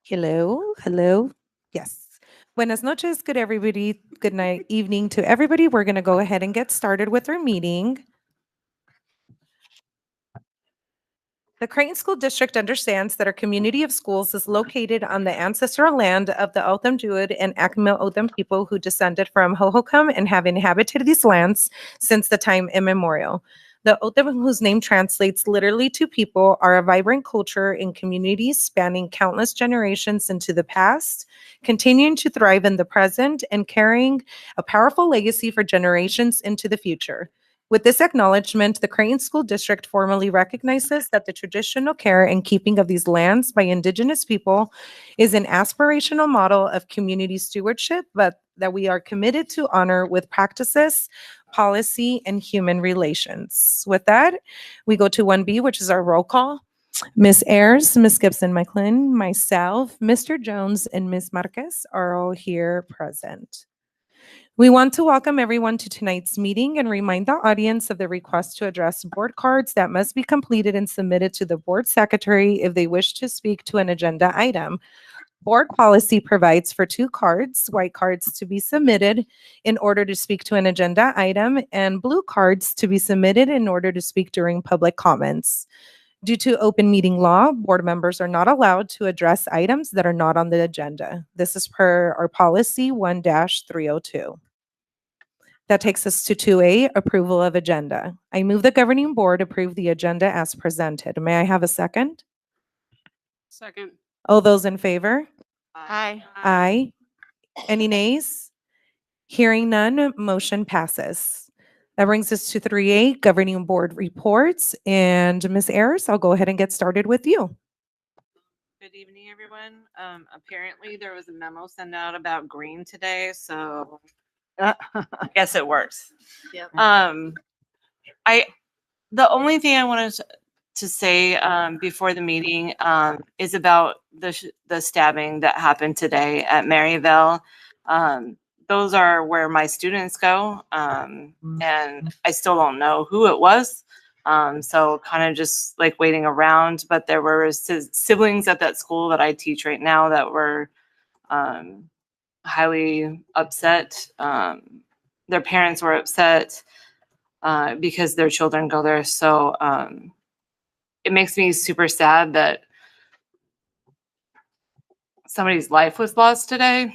Hello, hello. Yes. Buenas noches, good everybody. Good night, evening to everybody. We're going to go ahead and get started with our meeting. The Creighton School District understands that our community of schools is located on the ancestral land of the Otham Druid and Acoma Otham people who descended from Hohokam and have inhabited these lands since the time immemorial. The Otham, whose name translates literally to people, are a vibrant culture in communities spanning countless generations into the past, continuing to thrive in the present and carrying a powerful legacy for generations into the future. With this acknowledgement, the Creighton School District formally recognizes that the traditional care and keeping of these lands by Indigenous people is an aspirational model of community stewardship, but that we are committed to honor with practices, policy, and human relations. With that, we go to 1B, which is our roll call. Ms. Ayers, Ms. Gibson-McLean, myself, Mr. Jones, and Ms. Marquez are all here present. We want to welcome everyone to tonight's meeting and remind the audience of the request to address board cards that must be completed and submitted to the board secretary if they wish to speak to an agenda item. Board policy provides for 2 cards, white cards to be submitted in order to speak to an agenda item, and blue cards to be submitted in order to speak during public comments. Due to open meeting law, board members are not allowed to address items that are not on the agenda. This is per our policy 1-302. That takes us to 2A, approval of agenda. I move the governing board approve the agenda as presented. May I have a second? Second. All those in favor? Aye. Aye. Any nays? Hearing none, motion passes. That brings us to 3A, governing board reports. And Ms. Ayers, I'll go ahead and get started with you. Good evening, everyone. Apparently there was a memo sent out about green today, so I guess it works. Yep. The only thing I wanted to say before the meeting is about the stabbing that happened today at Maryville. Those are where my students go, and I still don't know who it was. So kind of just like waiting around, but there were siblings at that school that I teach right now that were highly upset. Their parents were upset because their children go there. So it makes me super sad that somebody's life was lost today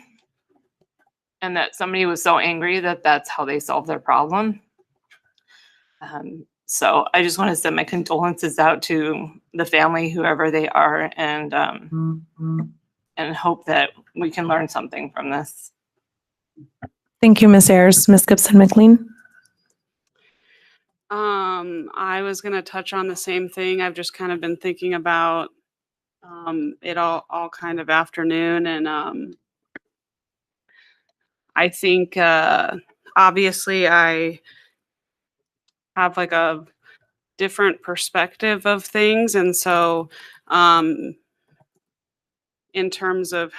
and that somebody was so angry that that's how they solved their problem. So I just want to send my condolences out to the family, whoever they are, and hope that we can learn something from this. Thank you, Ms. Ayers. Ms. Gibson-McLean? I was going to touch on the same thing. I've just kind of been thinking about it all kind of afternoon. And I think obviously I have like a different perspective of things. And so in terms of,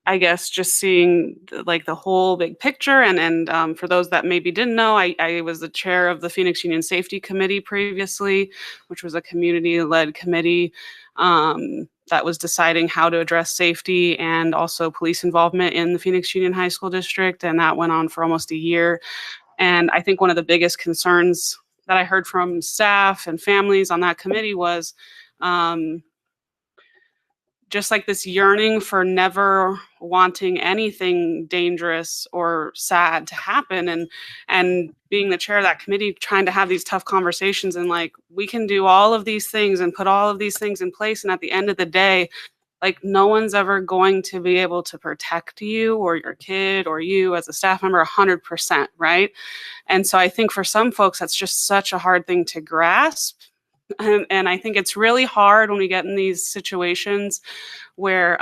I guess, just seeing the whole big picture. And for those that maybe didn't know, I was the chair of the Phoenix Union Safety Committee previously, which was a community-led committee that was deciding how to address safety and also police involvement in the Phoenix Union High School District. And that went on for almost a year. And I think one of the biggest concerns that I heard from staff and families on that committee was just like this yearning for never wanting anything dangerous or sad to happen, and being the chair of that committee, trying to have these tough conversations and like, we can do all of these things and put all of these things in place. And at the end of the day, like, no one's ever going to be able to protect you or your kid or you as a staff member 100%, right? And so I think for some folks, that's just such a hard thing to grasp. And I think it's really hard when we get in these situations where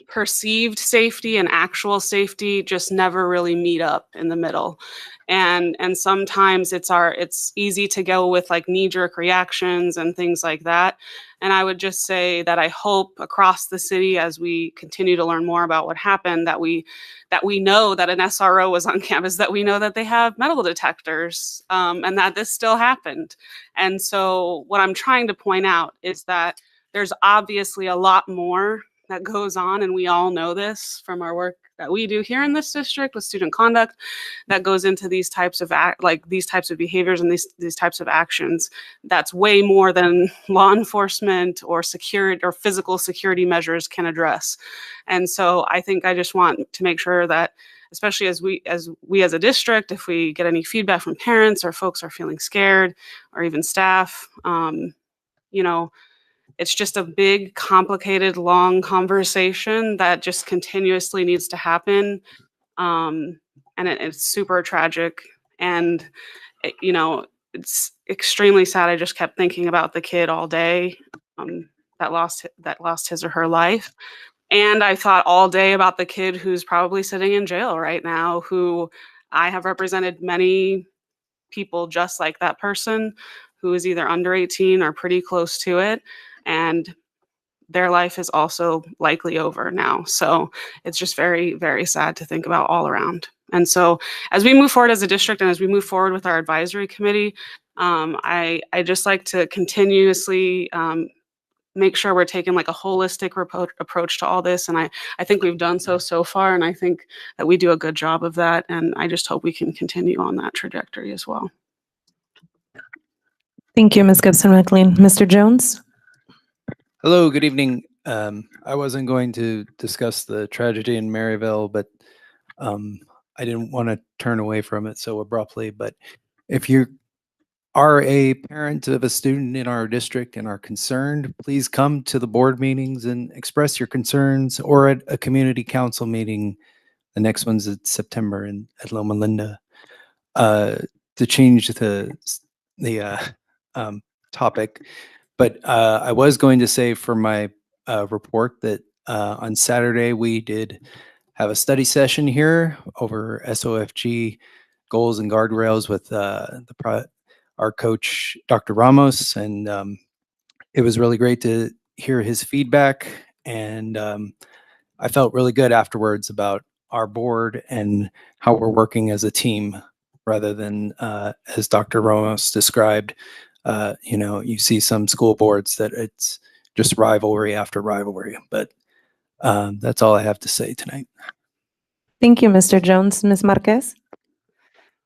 perceived safety and actual safety just never really meet up in the middle. And sometimes it's easy to go with like knee-jerk reactions and things like that. And I would just say that I hope across the city, as we continue to learn more about what happened, that we know that an SRO was on campus, that we know that they have metal detectors, and that this still happened. And so what I'm trying to point out is that there's obviously a lot more that goes on, and we all know this from our work that we do here in this district with student conduct, that goes into these types of these types of behaviors and these types of actions. That's way more than law enforcement or security or physical security measures can address. And so I think I just want to make sure that, especially as we as a district, if we get any feedback from parents or folks are feeling scared, or even staff, you know, it's just a big, complicated, long conversation that just continuously needs to happen. And it's super tragic. And, you know, it's extremely sad. I just kept thinking about the kid all day that lost his or her life. And I thought all day about the kid who's probably sitting in jail right now, who I have represented many people just like that person, who is either under 18 or pretty close to it. And their life is also likely over now. So it's just very, very sad to think about all around. And so as we move forward as a district and as we move forward with our advisory committee, I just like to continuously make sure we're taking like a holistic approach to all this. And I think we've done so far. And I think that we do a good job of that. And I just hope we can continue on that trajectory as well. Thank you, Ms. Gibson-McLean. Mr. Jones? Hello, good evening. I wasn't going to discuss the tragedy in Maryville, but I didn't want to turn away from it so abruptly. But if you are a parent of a student in our district and are concerned, please come to the board meetings and express your concerns, or at a community council meeting. The next one's in September at Loma Linda. To change the topic. But I was going to say for my report that on Saturday we did have a study session here over SOFG goals and guardrails with our coach, Dr. Ramos, and it was really great to hear his feedback. And I felt really good afterwards about our board and how we're working as a team, rather than as Dr. Ramos described. You see some school boards that it's just rivalry after rivalry, but that's all I have to say tonight. Thank you, Mr. Jones. Ms. Marquez?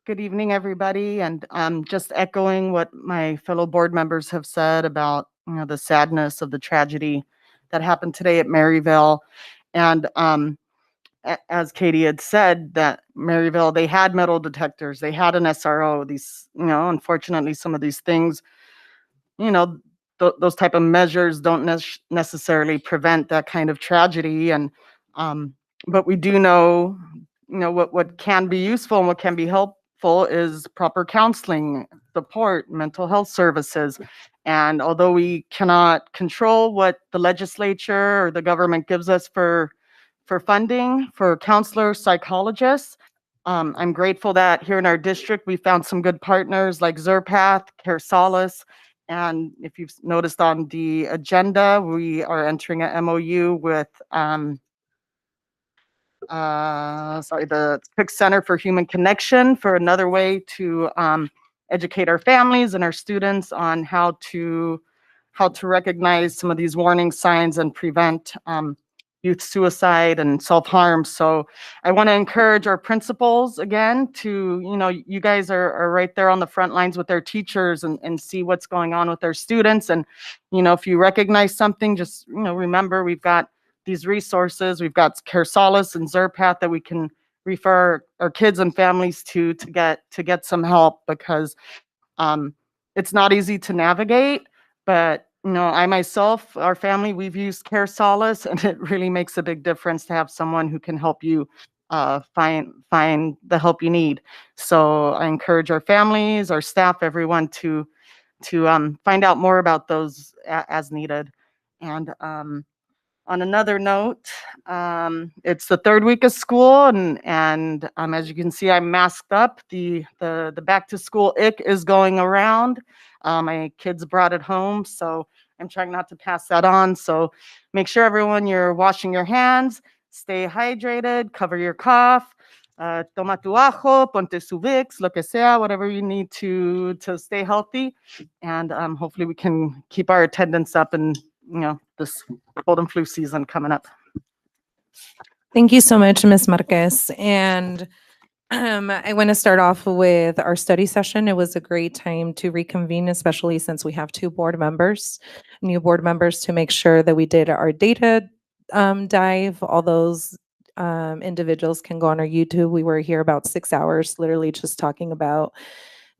Good evening, everybody. And just echoing what my fellow board members have said about, the sadness of the tragedy that happened today at Maryville. And as Katie had said, that Maryville, they had metal detectors, they had an SRO. These, unfortunately, some of these things, those type of measures don't necessarily prevent that kind of tragedy. And but we do know, what can be useful and what can be helpful is proper counseling, support, mental health services. And although we cannot control what the legislature or the government gives us for funding for counselors, psychologists, I'm grateful that here in our district we found some good partners like Zerpath, CareSolace, and if you've noticed on the agenda, we are entering an MOU with the Cook Center for Human Connection for another way to educate our families and our students on how to recognize some of these warning signs and prevent youth suicide and self-harm. So I want to encourage our principals again to, you guys are right there on the front lines with their teachers and see what's going on with their students. And, if you recognize something, just, remember we've got these resources. We've got CareSolace and Zerpath that we can refer our kids and families to get some help, because it's not easy to navigate, but I myself, our family, we've used CareSolace, and it really makes a big difference to have someone who can help you find the help you need. So I encourage our families, our staff, everyone to find out more about those as needed. And on another note, it's the third week of school, and as you can see, I'm masked up. The back to school ick is going around. My kids brought it home, so I'm trying not to pass that on. So make sure everyone, you're washing your hands, stay hydrated, cover your cough, toma tu ajo, ponte su Vicks, lo que sea, whatever you need to stay healthy. And hopefully we can keep our attendance up and this cold and flu season coming up. Thank you so much, Ms. Marquez. And I want to start off with our study session. It was a great time to reconvene, especially since we have two board members, new board members, to make sure that we did our data dive. All those individuals can go on our YouTube. We were here about 6 hours, literally just talking about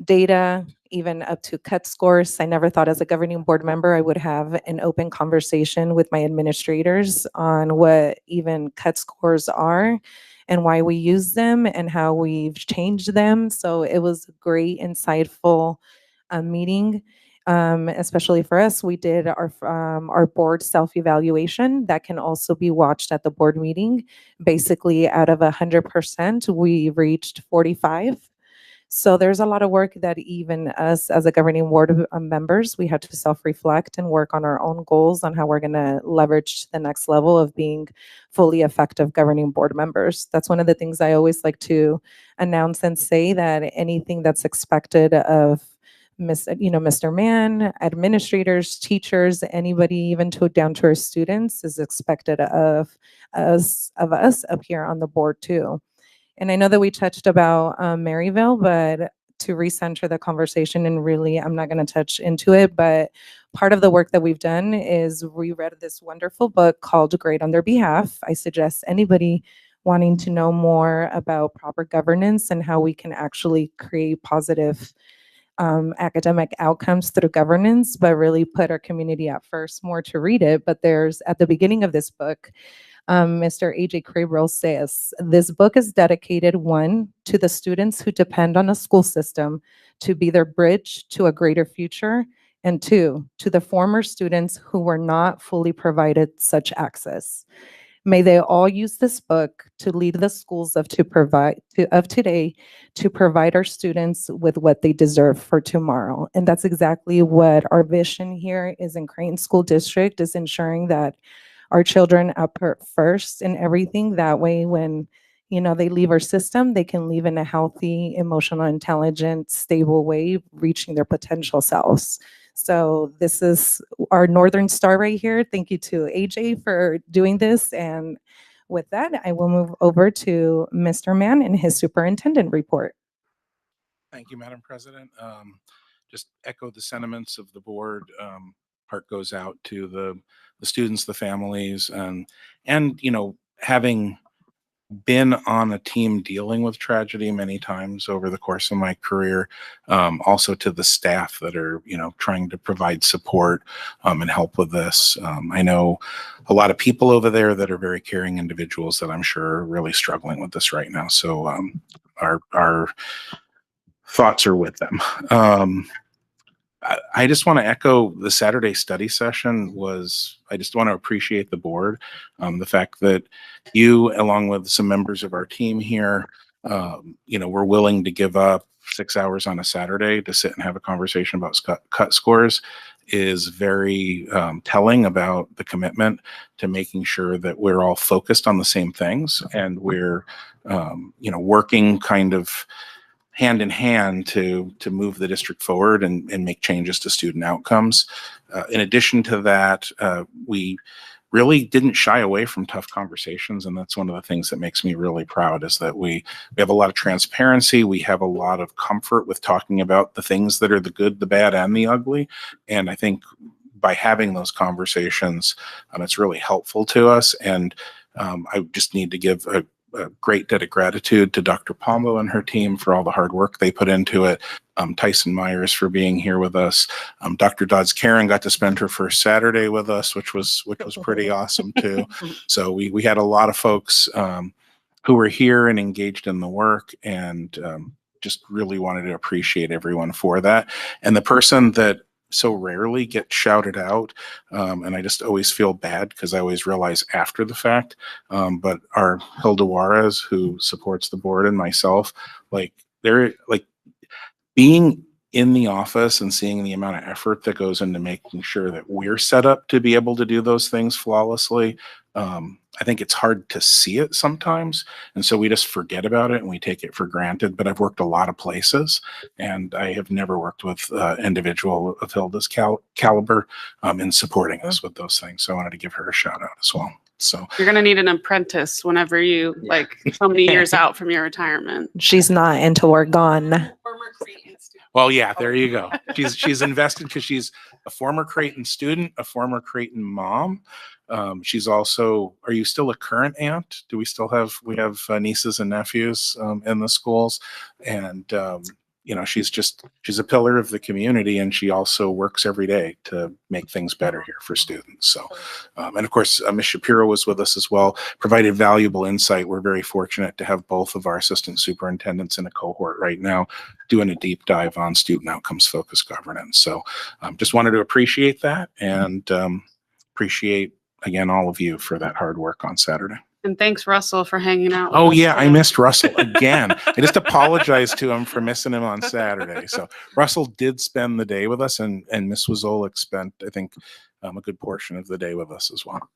data, even up to cut scores. I never thought as a governing board member I would have an open conversation with my administrators on what even cut scores are and why we use them and how we've changed them. So it was a great, insightful meeting. Especially for us, we did our board self-evaluation that can also be watched at the board meeting. Basically, out of 100%, we reached 45. So there's a lot of work that even us as a governing board members, we had to self-reflect and work on our own goals on how we're going to leverage the next level of being fully effective governing board members. That's one of the things I always like to announce and say, that anything that's expected of Mr. Mann, administrators, teachers, anybody, even down to our students, is expected of us up here on the board too. And I know that we touched about Maryville, but to recenter the conversation, and really, I'm not going to touch into it, but part of the work that we've done is we read this wonderful book called Great on Their Behalf. I suggest anybody wanting to know more about proper governance and how we can actually create positive academic outcomes through governance, but really put our community at first, more to read it. But there's, at the beginning of this book, Mr. A.J. Crabrel says, this book is dedicated, one, to the students who depend on a school system to be their bridge to a greater future, and two, to the former students who were not fully provided such access. May they all use this book to lead the schools of today to provide our students with what they deserve for tomorrow. And that's exactly what our vision here is in Creighton School District, is ensuring that our children are put first in everything. That way, when they leave our system, they can leave in a healthy, emotional, intelligent, stable way, reaching their potential selves. So this is our Northern Star right here. Thank you to AJ for doing this. And with that, I will move over to Mr. Mann and his superintendent report. Thank you, Madam President. Just echo the sentiments of the board. Heart goes out to the students, the families, and having been on a team dealing with tragedy many times over the course of my career, also to the staff that are trying to provide support and help with this. I know a lot of people over there that are very caring individuals that I'm sure are really struggling with this right now. So our thoughts are with them. I just want to echo the Saturday study session I just want to appreciate the board, the fact that you, along with some members of our team here, were willing to give up 6 hours on a Saturday to sit and have a conversation about cut scores is very telling about the commitment to making sure that we're all focused on the same things, and we're, working kind of hand in hand to move the district forward and make changes to student outcomes. In addition to that, we really didn't shy away from tough conversations, and that's one of the things that makes me really proud, is that we have a lot of transparency. We have a lot of comfort with talking about the things that are the good, the bad, and the ugly. And I think by having those conversations, it's really helpful to us. And I just need to give a great debt of gratitude to Dr. Pombo and her team for all the hard work they put into it. Tyson Myers for being here with us. Dr. Dodds Karen got to spend her first Saturday with us, which was pretty awesome too. So we had a lot of folks who were here and engaged in the work, and just really wanted to appreciate everyone for that. And the person that so rarely get shouted out, and I just always feel bad because I always realize after the fact, but our Hilda Juarez, who supports the board, and myself, they're being in the office and seeing the amount of effort that goes into making sure that we're set up to be able to do those things flawlessly. I think it's hard to see it sometimes. And so we just forget about it and we take it for granted. But I've worked a lot of places and I have never worked with individual of Hilda's caliber in supporting us with those things. So I wanted to give her a shout out as well. So You're going to need an apprentice whenever you, like, so many years out from your retirement. She's not until we're gone. Former Creighton student. well, yeah, there you go. She's invested because she's a former Creighton student, a former Creighton mom. She's also, are you still a current aunt? Do we still have, we have nieces and nephews in the schools? And, you know, she's a pillar of the community and she also works every day to make things better here for students. So, and of course, Ms. Shapiro was with us as well, provided valuable insight. We're very fortunate to have both of our assistant superintendents in a cohort right now doing a deep dive on student outcomes focused governance. So just wanted to appreciate that and appreciate again all of you for that hard work on Saturday. And thanks, Russell, for hanging out. Oh with us yeah, I today. missed Russell again. I just apologized to him for missing him on Saturday. So Russell did spend the day with us and Miss Wazolik spent, I think, a good portion of the day with us as well.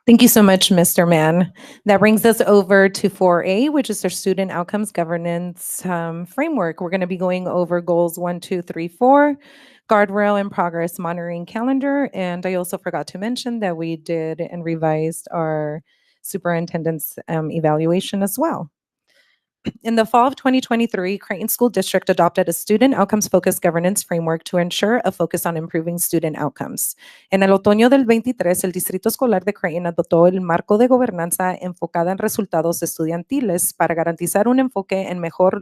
Thank you so much, Mr. Mann. That brings us over to 4A, which is our student outcomes governance framework. We're going to be going over goals 1, 2, 3, 4, guardrail and progress monitoring calendar. And I also forgot to mention that we did and revised our superintendent's evaluation as well. In the fall of 2023, Creighton School District adopted a student outcomes-focused governance framework to ensure a focus on improving student outcomes. En el otoño del 23, el Distrito Escolar de Creighton adoptó el marco de gobernanza enfocada en resultados estudiantiles para garantizar un enfoque en mejorar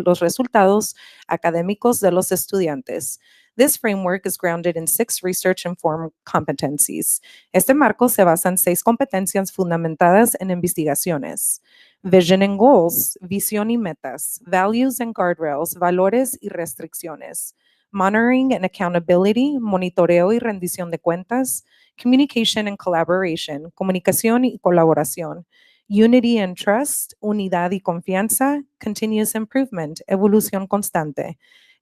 los resultados académicos de los estudiantes. This framework is grounded in 6 research-informed competencies. Este marco se basa en 6 competencias fundamentadas en investigaciones. Vision and goals, visión y metas, values and guardrails, valores y restricciones, monitoring and accountability, monitoreo y rendición de cuentas, communication and collaboration, comunicación y colaboración, unity and trust, unidad y confianza, continuous improvement, evolución constante.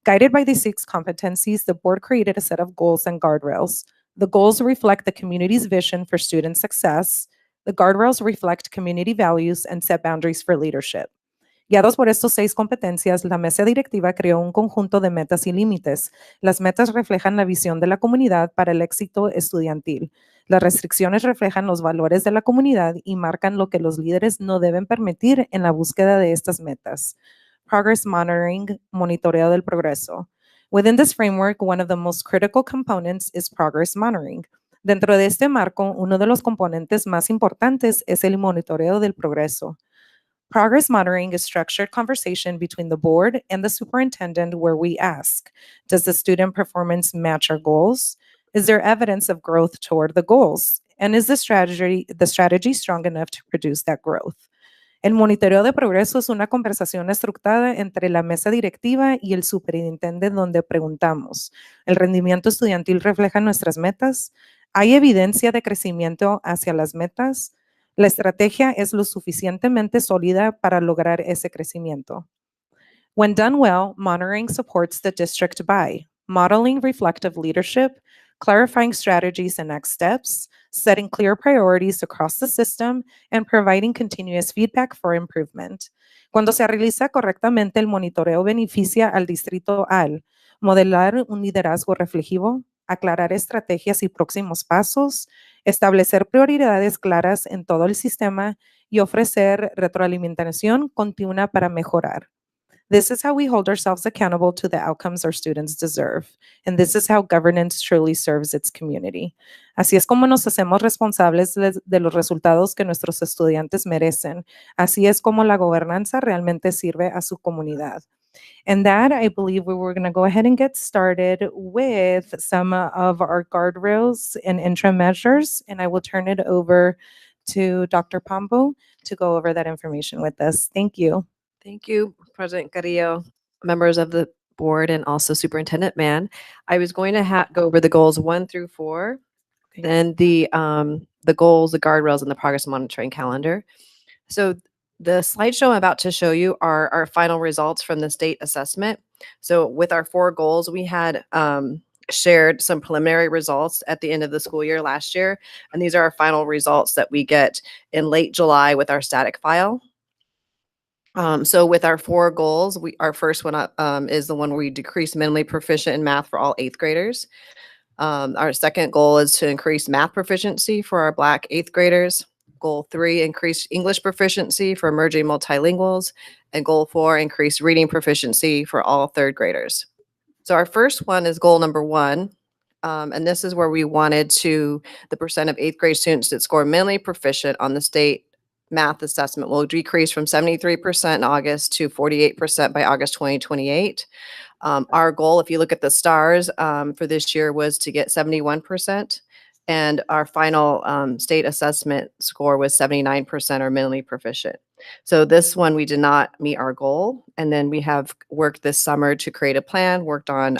Guided by these 6 competencies, the board created a set of goals and guardrails. The goals reflect the community's vision for student success. The guardrails reflect community values and set boundaries for leadership. Guiados por estos 6 competencias, la mesa directiva creó un conjunto de metas y límites. Las metas reflejan la visión de la comunidad para el éxito estudiantil. Las restricciones reflejan los valores de la comunidad y marcan lo que los líderes no deben permitir en la búsqueda de estas metas. Progress monitoring, monitoreo del progreso. Within this framework, one of the most critical components is progress monitoring. Dentro de este marco, uno de los componentes más importantes es el monitoreo del progreso. Progress monitoring is structured conversation between the board and the superintendent where we ask, does the student performance match our goals? Is there evidence of growth toward the goals? And is the strategy strong enough to produce that growth? El monitoreo de progreso es una conversación estructurada entre la mesa directiva y el superintendente donde preguntamos, ¿el rendimiento estudiantil refleja nuestras metas? ¿Hay evidencia de crecimiento hacia las metas? ¿La estrategia es lo suficientemente sólida para lograr ese crecimiento? When done well, monitoring supports the district by modeling reflective leadership, clarifying strategies and next steps, setting clear priorities across the system, and providing continuous feedback for improvement. Cuando se realiza correctamente, el monitoreo beneficia al distrito al modelar un liderazgo reflexivo, aclarar estrategias y próximos pasos, establecer prioridades claras en todo el sistema y ofrecer retroalimentación continua para mejorar. This is how we hold ourselves accountable to the outcomes our students deserve. And this is how governance truly serves its community. Así es como nos hacemos responsables de los resultados que nuestros estudiantes merecen. Así es como la gobernanza realmente sirve a su comunidad. And that, I believe we were going to go ahead and get started with some of our guardrails and interim measures. And I will turn it over to Dr. Pombo to go over that information with us. Thank you. Thank you, President Carrillo, members of the board, and also Superintendent Mann. I was going to go over the goals 1 through 4, then the goals, the guardrails, and the progress monitoring calendar. So the slideshow I'm about to show you are our final results from the state assessment. So with our 4 goals, we had shared some preliminary results at the end of the school year last year. And these are our final results that we get in late July with our static file. So with our 4 goals, our first one is the one where we decrease minimally proficient in math for all 8th graders. Our second goal is to increase math proficiency for our Black 8th graders. Goal 3, increase English proficiency for emerging multilinguals. And goal 4, increase reading proficiency for all 3rd graders. So our first one is goal number 1. And this is where we wanted the percent of 8th grade students that score minimally proficient on the state math assessment will decrease from 73% in August to 48% by August 2028. Our goal, if you look at the stars for this year, was to get 71%. And our final state assessment score was 79% or minimally proficient. So this one, we did not meet our goal. And then we have worked this summer to create a plan, worked on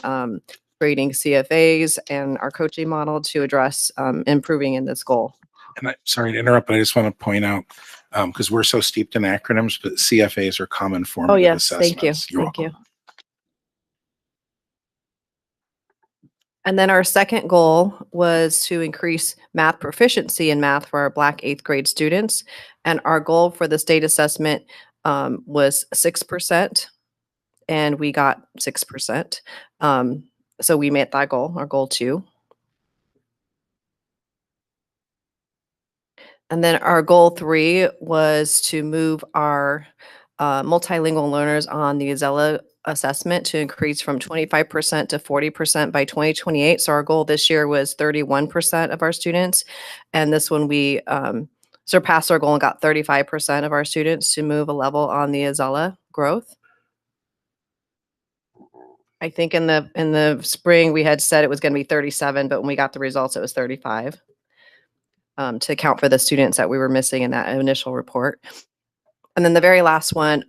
creating CFAs and our coaching model to address improving in this goal. And sorry to interrupt, but I just want to point out, because we're so steeped in acronyms, but CFAs are common formative yes, assessments. thank you, You're thank you. welcome. And then our second goal was to increase math proficiency in math for our Black 8th grade students. And our goal for the state assessment was 6%, and we got 6%. So we met that goal, our goal 2. And then our goal 3 was to move our multilingual learners on the Azella assessment to increase from 25% to 40% by 2028. So our goal this year was 31% of our students. And this one we surpassed our goal and got 35% of our students to move a level on the Azella growth. I think in the spring we had said it was going to be 37, but when we got the results, it was 35 to account for the students that we were missing in that initial report. And then the very last one,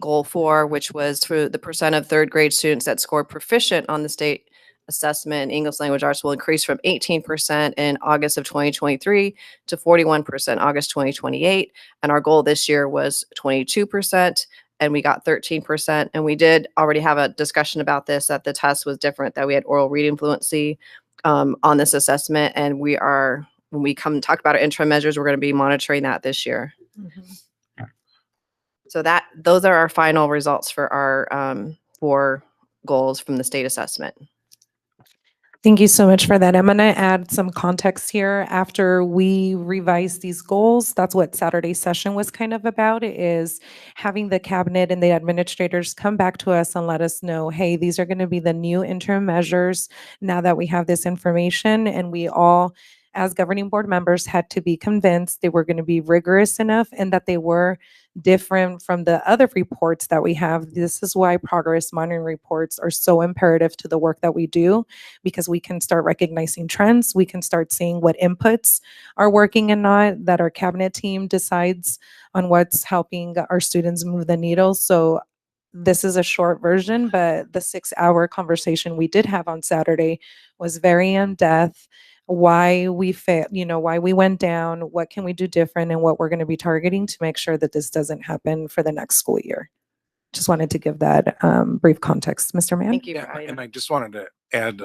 goal 4, which was for the percent of 3rd grade students that scored proficient on the state assessment in English language arts will increase from 18% in August of 2023 to 41% August 2028. And our goal this year was 22%. And we got 13%. And we did already have a discussion about this, that the test was different, that we had oral reading fluency on this assessment. And when we come and talk about our interim measures, we're going to be monitoring that this year. So those are our final results for our 4 goals from the state assessment. Thank you so much for that. I'm going to add some context here. After we revised these goals, that's what Saturday session was kind of about, is having the cabinet and the administrators come back to us and let us know, hey, these are going to be the new interim measures now that we have this information. And we all, as governing board members, had to be convinced they were going to be rigorous enough and that they were different from the other reports that we have. This is why progress monitoring reports are so imperative to the work that we do, because we can start recognizing trends. We can start seeing what inputs are working and not, that our cabinet team decides on what's helping our students move the needle. So this is a short version, but the 6-hour conversation we did have on Saturday was very in-depth. Why we failed, why we went down, what can we do different, and what we're going to be targeting to make sure that this doesn't happen for the next school year. Just wanted to give that brief context. Mr. Mann? Thank you. Yeah, and I just wanted to add,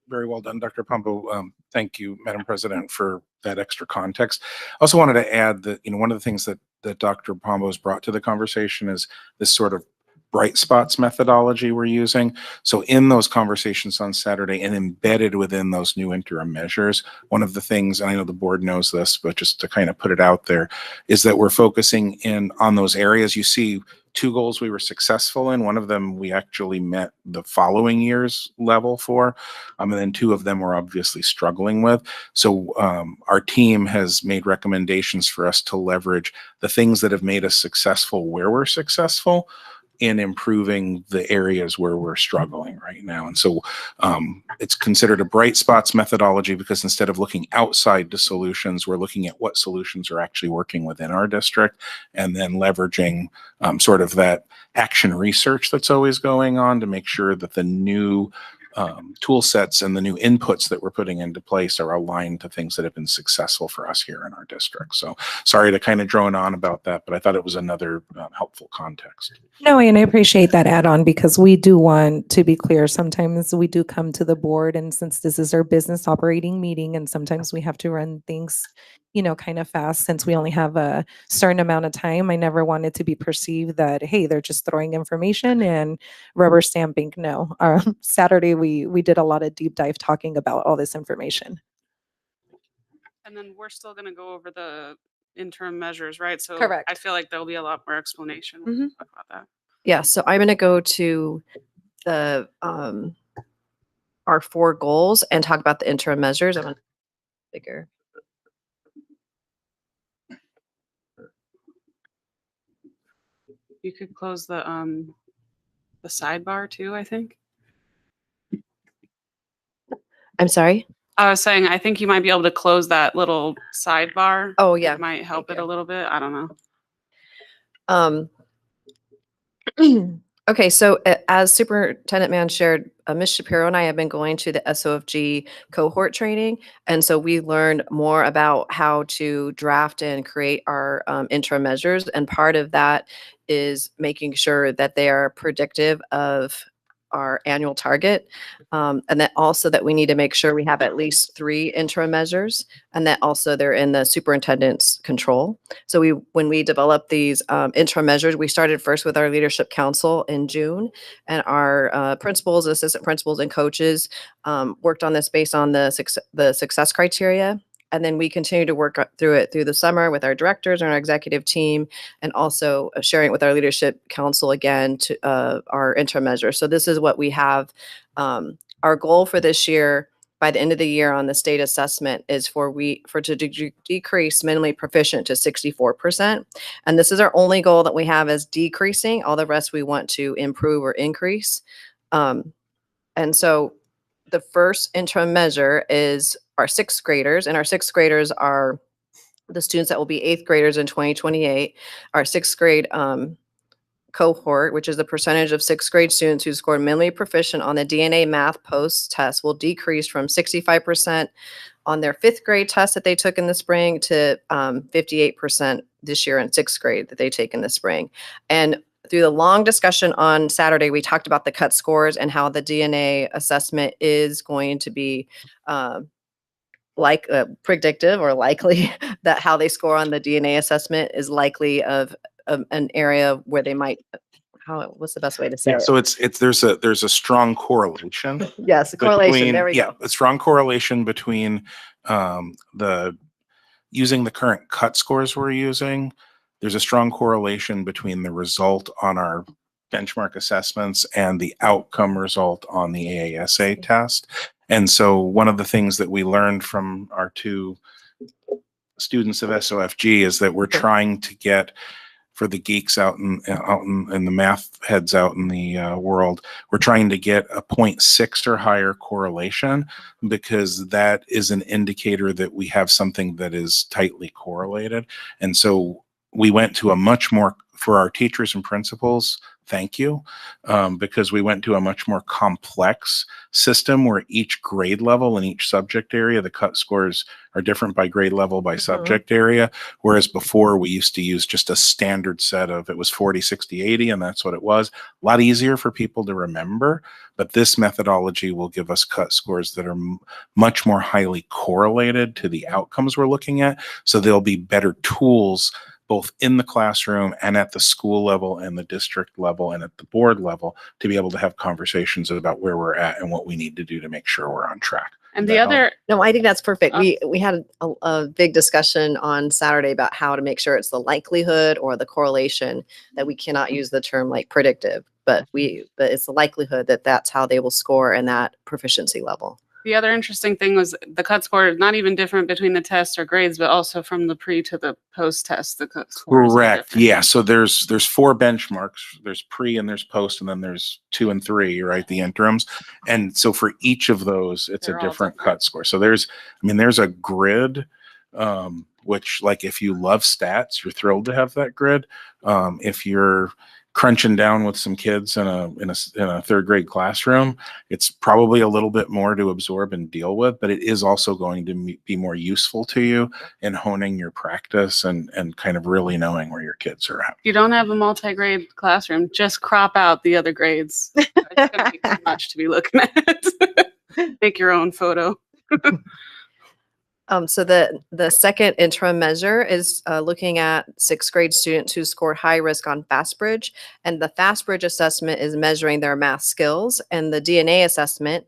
very well done, Dr. Pombo. Thank you, Madam President, for that extra context. I also wanted to add that, one of the things that Dr. Pombo has brought to the conversation is this sort of bright spots methodology we're using. So in those conversations on Saturday and embedded within those new interim measures, one of the things, and I know the board knows this, but just to kind of put it out there, is that we're focusing in on those areas. You see 2 goals we were successful in. One of them we actually met the following year's level for, and then 2 of them we're obviously struggling with. So our team has made recommendations for us to leverage the things that have made us successful where we're successful in improving the areas where we're struggling right now. And so it's considered a bright spots methodology because instead of looking outside to solutions, we're looking at what solutions are actually working within our district and then leveraging sort of that action research that's always going on to make sure that the new tool sets and the new inputs that we're putting into place are aligned to things that have been successful for us here in our district. So sorry to kind of drone on about that, but I thought it was another helpful context. No, and I appreciate that add-on because we do want to be clear. Sometimes we do come to the board, and since this is our business operating meeting, and sometimes we have to run things, kind of fast since we only have a certain amount of time. I never want it to be perceived that, hey, they're just throwing information and rubber stamping. No, Saturday we did a lot of deep dive talking about all this information. And then we're still going to go over the interim measures, right? So Correct. I feel like there'll be a lot more explanation when Mhm. we talk about that. Yeah, so I'm going to go to the our 4 goals and talk about the interim measures. I'm going to bigger. You could close the sidebar too, I think. I'm sorry. I was saying, I think you might be able to close that little sidebar. Oh yeah. It might help Thank it you. a little bit. I don't know. Okay, so as Superintendent Mann shared, Ms. Shapiro and I have been going to the SOFG cohort training. And so we learned more about how to draft and create our interim measures. And part of that is making sure that they are predictive of our annual target. And that also that we need to make sure we have at least 3 interim measures, and that also they're in the superintendent's control. So when we developed these interim measures, we started first with our leadership council in June, and our principals, assistant principals, and coaches worked on this based on the success criteria. And then we continue to work through it through the summer with our directors and our executive team, and also sharing it with our leadership council again to our interim measures. So this is what we have. Our goal for this year, by the end of the year on the state assessment, is to decrease minimally proficient to 64%. And this is our only goal that we have, is decreasing. All the rest we want to improve or increase. And so the first interim measure is our 6th graders, and our 6th graders are the students that will be 8th graders in 2028. Our 6th grade cohort, which is the percentage of 6th grade students who scored minimally proficient on the DNA math post test, will decrease from 65% on their 5th grade test that they took in the spring to 58% this year in 6th grade that they take in the spring. And through the long discussion on Saturday, we talked about the cut scores and how the DNA assessment is going to be predictive or likely that how they score on the DNA assessment is likely of an area where they might. What's the best way to say it? So there's a strong correlation. Yes, the correlation. There we go. A strong correlation between using the current cut scores we're using. There's a strong correlation between the result on our benchmark assessments and the outcome result on the AASA test. And so one of the things that we learned from our 2 students of SOFG is that we're trying to get, for the geeks out in the math heads out in the world, we're trying to get a 0.6 or higher correlation, because that is an indicator that we have something that is tightly correlated. And so we went to a much more, for our teachers and principals, thank you, because we went to a much more complex system where each grade level and each subject area, the cut scores are different by grade level, by subject area. Whereas before we used to use just a standard set of, it was 40, 60, 80, and that's what it was. A lot easier for people to remember, but this methodology will give us cut scores that are much more highly correlated to the outcomes we're looking at. So there'll be better tools both in the classroom and at the school level and the district level and at the board level to be able to have conversations about where we're at and what we need to do to make sure we're on track. And the other, No, I think that's perfect. Oh. We had a big discussion on Saturday about how to make sure it's the likelihood or the correlation, that we cannot use the term like predictive, but it's the likelihood that that's how they will score in that proficiency level. the other interesting thing was the cut score is not even different between the tests or grades, but also from the pre to the post test. The cut scores are Correct. different. Yeah. So there's 4 benchmarks. There's pre and there's post, and then there's 2 and 3, right? The interims. And so for each of those, it's They're a all different different. cut score. So there's a grid which, like, if you love stats, you're thrilled to have that grid. If you're crunching down with some kids in a third grade classroom, it's probably a little bit more to absorb and deal with, but it is also going to be more useful to you in honing your practice and kind of really knowing where your kids are at. If you don't have a multi-grade classroom, just crop out the other grades. It's gonna be too much to be looking at. Make your own photo. So the second interim measure is looking at sixth grade students who scored high risk on FastBridge. And the FastBridge assessment is measuring their math skills, and the DNA assessment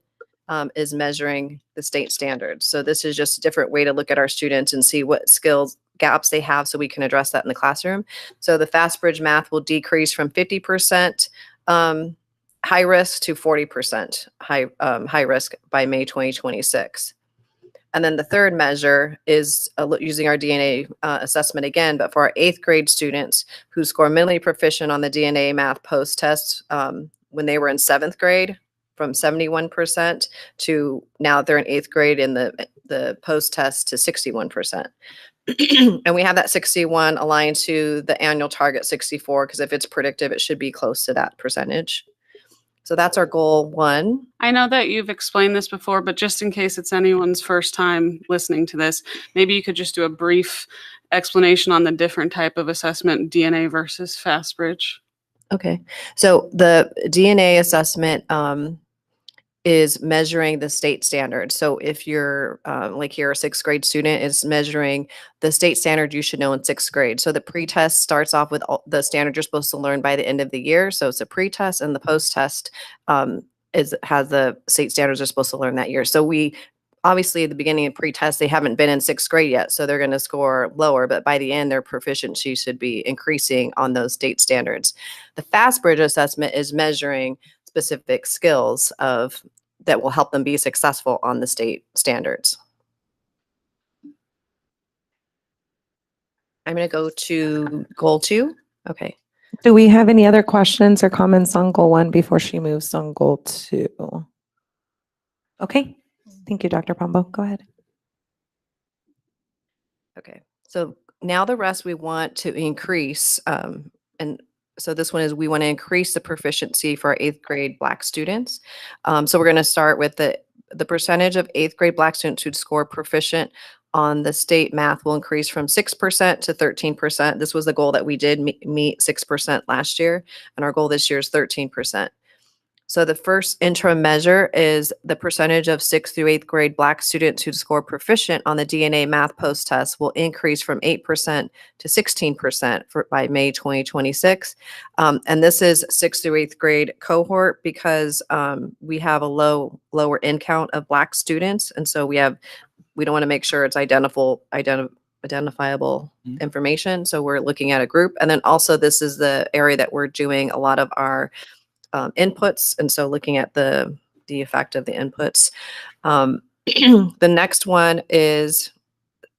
is measuring the state standards. So this is just a different way to look at our students and see what skills gaps they have so we can address that in the classroom. So the FastBridge math will decrease from 50% high risk to 40% high risk by May 2026. And then the third measure is using our DNA assessment again, but for our eighth grade students who score minimally proficient on the DNA math post tests when they were in seventh grade, from 71% to now they're in eighth grade in the post test to 61%. And we have that 61 aligned to the annual target 64, because if it's predictive, it should be close to that percentage. So that's our goal 1. I know that you've explained this before, but just in case it's anyone's first time listening to this, maybe you could just do a brief explanation on the different type of assessment, DNA versus FastBridge. Okay. So the DNA assessment is measuring the state standards. So if you're like here, a sixth grade student is measuring the state standard you should know in sixth grade. So the pretest starts off with all the standards you're supposed to learn by the end of the year. So it's a pretest, and the post-test has the state standards they're supposed to learn that year. So we obviously at the beginning of pretest, they haven't been in sixth grade yet, so they're going to score lower, but by the end, their proficiency should be increasing on those state standards. The FastBridge assessment is measuring specific skills that will help them be successful on the state standards. I'm going to go to goal 2. Okay. Do we have any other questions or comments on goal 1 before she moves on goal 2? Okay. Thank you, Dr. Pombo. Go ahead. Okay. So now the rest we want to increase, and so this one is we want to increase the proficiency for our 8th grade Black students. So we're going to start with the percentage of 8th grade Black students who score proficient on the state math will increase from 6% to 13%. This was the goal that we did meet 6% last year, and our goal this year is 13%. So the first interim measure is the percentage of 6th through 8th grade Black students who score proficient on the DNA math post test will increase from 8% to 16% by May 2026. And this is 6th through 8th grade cohort because we have a lower in count of Black students. And so we don't want to make sure it's identifiable information. So we're looking at a group. And then also this is the area that we're doing a lot of our inputs, and so looking at the effect of the inputs. The next one is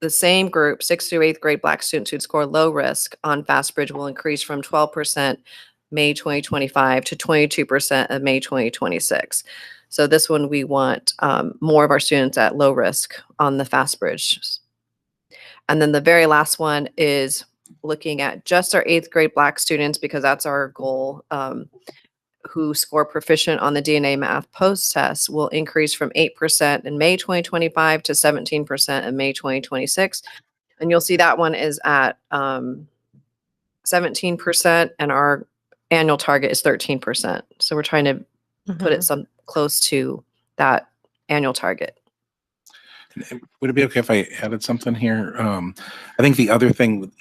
the same group, 6th through 8th grade Black students who'd score low risk on FastBridge will increase from 12% May 2025 to 22% of May 2026. So this one we want more of our students at low risk on the FastBridge. And then the very last one is looking at just our 8th grade Black students, because that's our goal, who score proficient on the DNA math post test will increase from 8% in May 2025 to 17% in May 2026. And you'll see that one is at 17%, and our annual target is 13%. So we're trying to put it some close to that annual target. Would it be okay if I added something here? I think the other thing,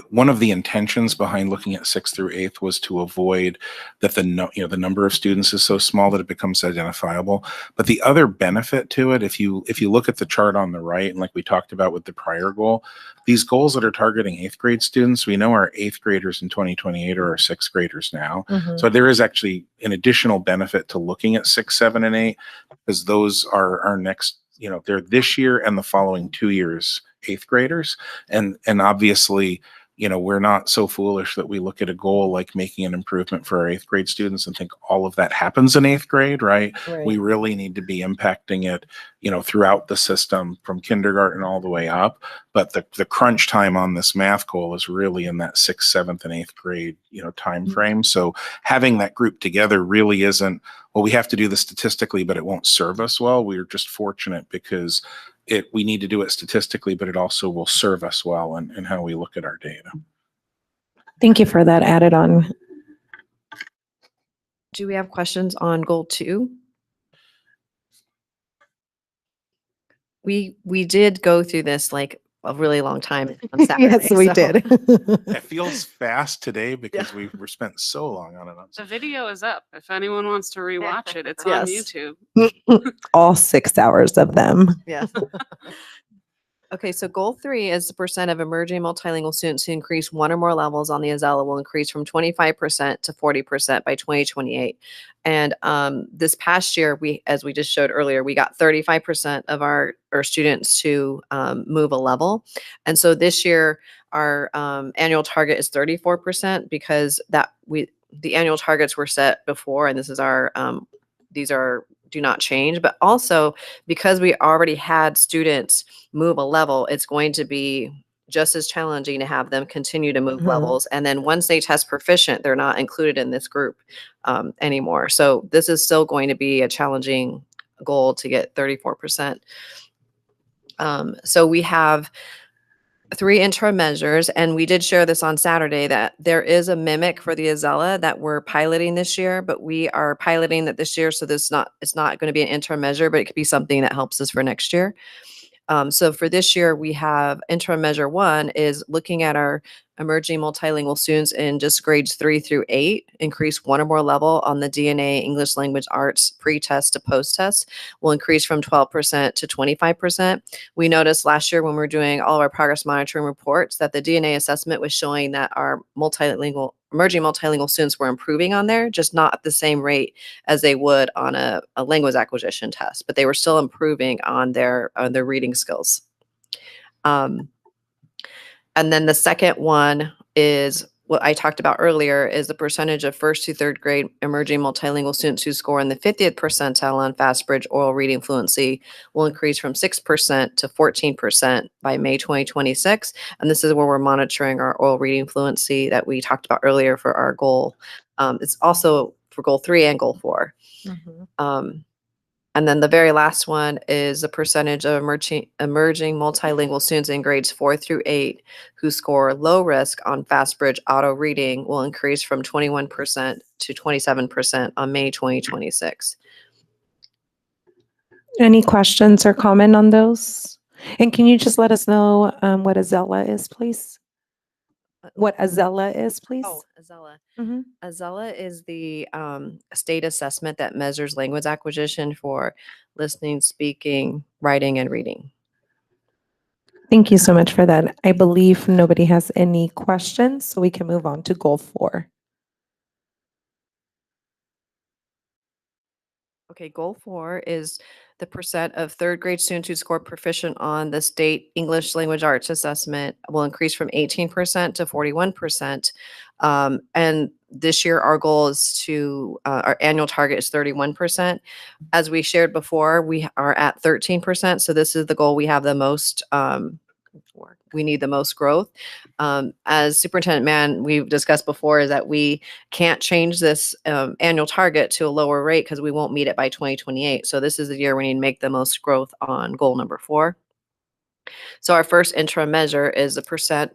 one of the intentions behind looking at 6th through 8th was to avoid that the number of students is so small that it becomes identifiable. But the other benefit to it, if you look at the chart on the right, and like we talked about with the prior goal, these goals that are targeting 8th grade students, we know our 8th graders in 2028 are our 6th graders now. So there is actually an additional benefit to looking at 6, 7, and 8, because those are our next. They're this year and the following 2 years 8th graders, and obviously, we're not so foolish that we look at a goal like making an improvement for our 8th grade students and think all of that happens in 8th grade, right? We really need to be impacting it, throughout the system from kindergarten all the way up. But the crunch time on this math goal is really in that 6th, 7th, and 8th grade, time frame. So having that group together really isn't, well, we have to do this statistically, but it won't serve us well. We're just fortunate because we need to do it statistically, but it also will serve us well in how we look at our data. Thank you for that added on. Do we have questions on goal 2? We did go through this like a really long time on Saturday. Yes, we so- did. It feels fast today because we were spent so long on it. The video is up. If anyone wants to rewatch it, it's Yes. on YouTube. All 6 hours of them. Yes. Okay, so goal 3 is the percent of emerging multilingual students who increase 1 or more levels on the Azella will increase from 25% to 40% by 2028. And this past year, as we just showed earlier, we got 35% of our students to move a level. And so this year, our annual target is 34% because the annual targets were set before, and this is our these are do not change, but also because we already had students move a level, it's going to be just as challenging to have them continue to move Mhm. levels. And then once they test proficient, they're not included in this group anymore. So this is still going to be a challenging goal to get 34%. So we have 3 interim measures, and we did share this on Saturday that there is a mimic for the Azella that we're piloting this year, but we are piloting that this year, so it's not going to be an interim measure, but it could be something that helps us for next year. So for this year, we have interim measure 1 is looking at our emerging multilingual students in just grades 3 through 8, increase 1 or more level on the DNA English Language Arts pre-test to post-test will increase from 12% to 25%. We noticed last year when we were doing all of our progress monitoring reports that the DNA assessment was showing that our emerging multilingual students were improving on there, just not at the same rate as they would on a language acquisition test, but they were still improving on their reading skills. And then the second one is what I talked about earlier is the percentage of 1st to 3rd grade emerging multilingual students who score in the 50th percentile on FastBridge oral reading fluency will increase from 6% to 14% by May 2026. And this is where we're monitoring our oral reading fluency that we talked about earlier for our goal. It's also for goal 3 and goal 4. And then the very last one is the percentage of emerging multilingual students in grades 4 through 8 who score low risk on FastBridge auto reading will increase from 21% to 27% on May 2026. Any questions or comment on those? And can you just let us know what Azella is, please? What Azella is, please? Oh, Azella. Mhm. Azella is the state assessment that measures language acquisition for listening, speaking, writing, and reading. Thank you so much for that. I believe nobody has any questions, so we can move on to goal 4. Okay, goal 4 is the percent of 3rd grade students who score proficient on the state English Language Arts assessment will increase from 18% to 41%. And this year, our goal is our annual target is 31%. As we shared before, we are at 13%. So this is the goal we have the most, we need the most growth. As Superintendent Mann, we've discussed before is that we can't change this annual target to a lower rate because we won't meet it by 2028. So this is the year we need to make the most growth on goal number 4. So our first interim measure is the percentage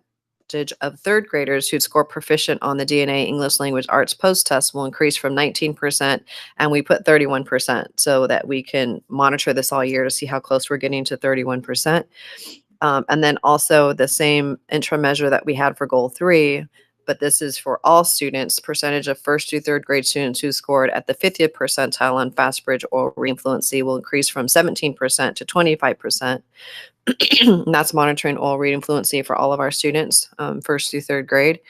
of 3rd graders who score proficient on the DNA English Language Arts post-test will increase from 19%, and we put 31% so that we can monitor this all year to see how close we're getting to 31%. And then also the same interim measure that we had for goal 3, but this is for all students, percentage of 1st to 3rd grade students who scored at the 50th percentile on FastBridge oral reading fluency will increase from 17% to 25%. And that's monitoring oral reading fluency for all of our students, 1st through 3rd grade.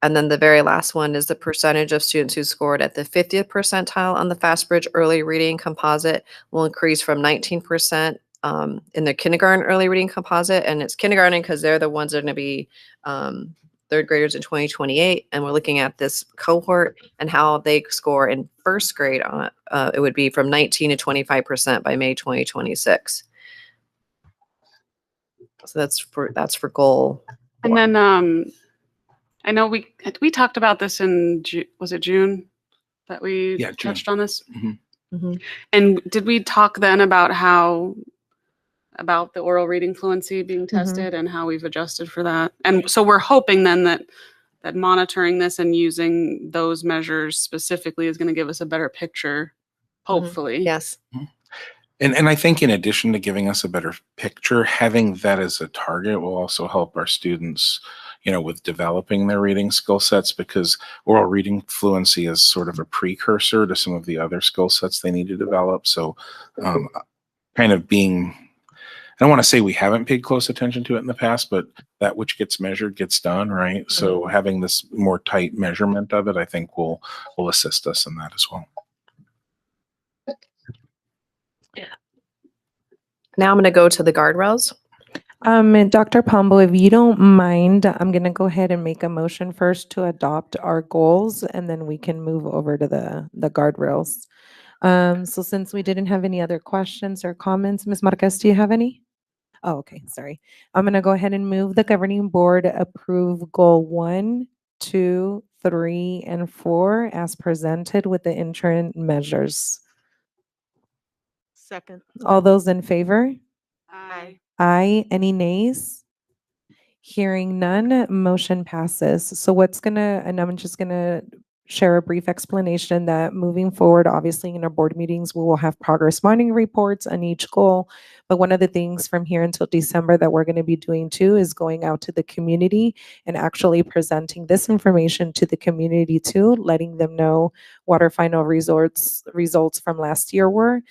And then the very last one is the percentage of students who scored at the 50th percentile on the FastBridge early reading composite will increase from 19% in the kindergarten early reading composite, and it's kindergarten because they're the ones that are going to be third graders in 2028, and we're looking at this cohort and how they score in first grade on it would be from 19 to 25% by May 2026. So that's for goal. And then I know we talked about this in was it June that we Yeah, June. touched on this? Mhm. And did we talk then about the oral reading fluency being tested and how we've adjusted for that? And so we're hoping then that monitoring this and using those measures specifically is going to give us a better picture, hopefully. Yes. And I think in addition to giving us a better picture, having that as a target will also help our students, with developing their reading skill sets, because oral reading fluency is sort of a precursor to some of the other skill sets they need to develop. So kind of being, I don't want to say we haven't paid close attention to it in the past, but that which gets measured gets done, right? So having this more tight measurement of it, I think will assist us in that as well. Now I'm going to go to the guardrails. And Dr. Pombo, if you don't mind, I'm going to go ahead and make a motion first to adopt our goals, and then we can move over to the guardrails. So since we didn't have any other questions or comments, Ms. Marquez, do you have any? Oh, okay, sorry. I'm going to go ahead and move the governing board approve goal 1, 2, 3, and 4 as presented with the interim measures. Second. All those in favor? Aye. Aye. Any nays? Hearing none, motion passes. So and I'm just gonna share a brief explanation that moving forward, obviously in our board meetings, we will have progress monitoring reports on each goal. But one of the things from here until December that we're gonna be doing too is going out to the community and actually presenting this information to the community too, letting them know what our final results from last year were,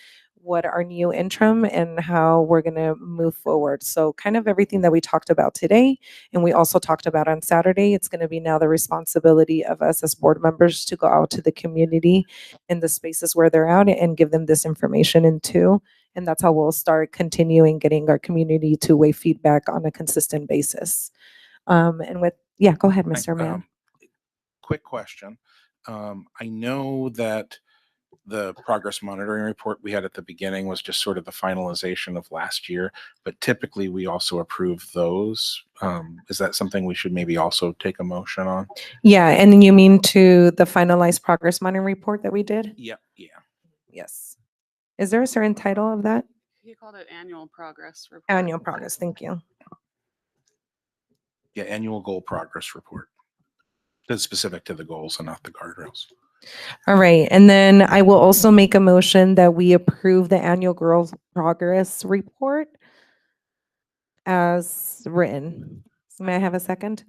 what our new interim, and how we're going to move forward. So kind of everything that we talked about today, and we also talked about on Saturday, it's going to be now the responsibility of us as board members to go out to the community in the spaces where they're out and give them this information in too. And that's how we'll start continuing getting our community two-way feedback on a consistent basis. Go ahead, Mr. Mann. Quick question. I know that the progress monitoring report we had at the beginning was just sort of the finalization of last year, but typically we also approve those. Is that something we should maybe also take a motion on? Yeah, and then you mean to the finalized progress monitoring report that we did? Yeah. Yes. Is there a certain title of that? He called it annual progress report. Annual progress, thank you. Yeah, annual goal progress report. That's specific to the goals and not the guardrails. All right, and then I will also make a motion that we approve the annual girls progress report as written. May I have a second?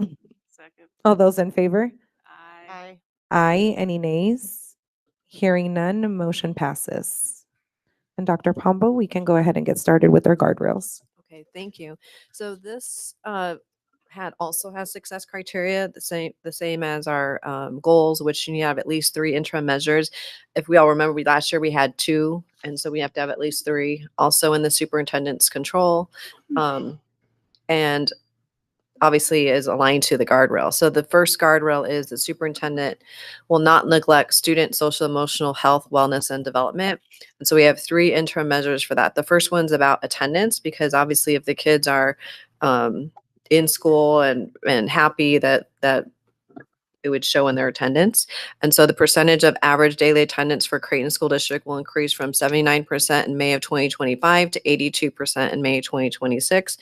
Second. All those in favor? Aye. Aye. Any nays? Hearing none, motion passes. And Dr. Pombo, we can go ahead and get started with our guardrails. Okay, thank you. So this also has success criteria, the same as our goals, which you have at least 3 interim measures. If we all remember, last year we had 2, and so we have to have at least 3. Also in the superintendent's control, and obviously is aligned to the guardrail. So the first guardrail is the superintendent will not neglect student social emotional health, wellness, and development. And so we have 3 interim measures for that. The first one's about attendance, because obviously if the kids are in school and happy, that it would show in their attendance. And so the percentage of average daily attendance for Creighton School District will increase from 79% in May of 2025 to 82% in May 2026.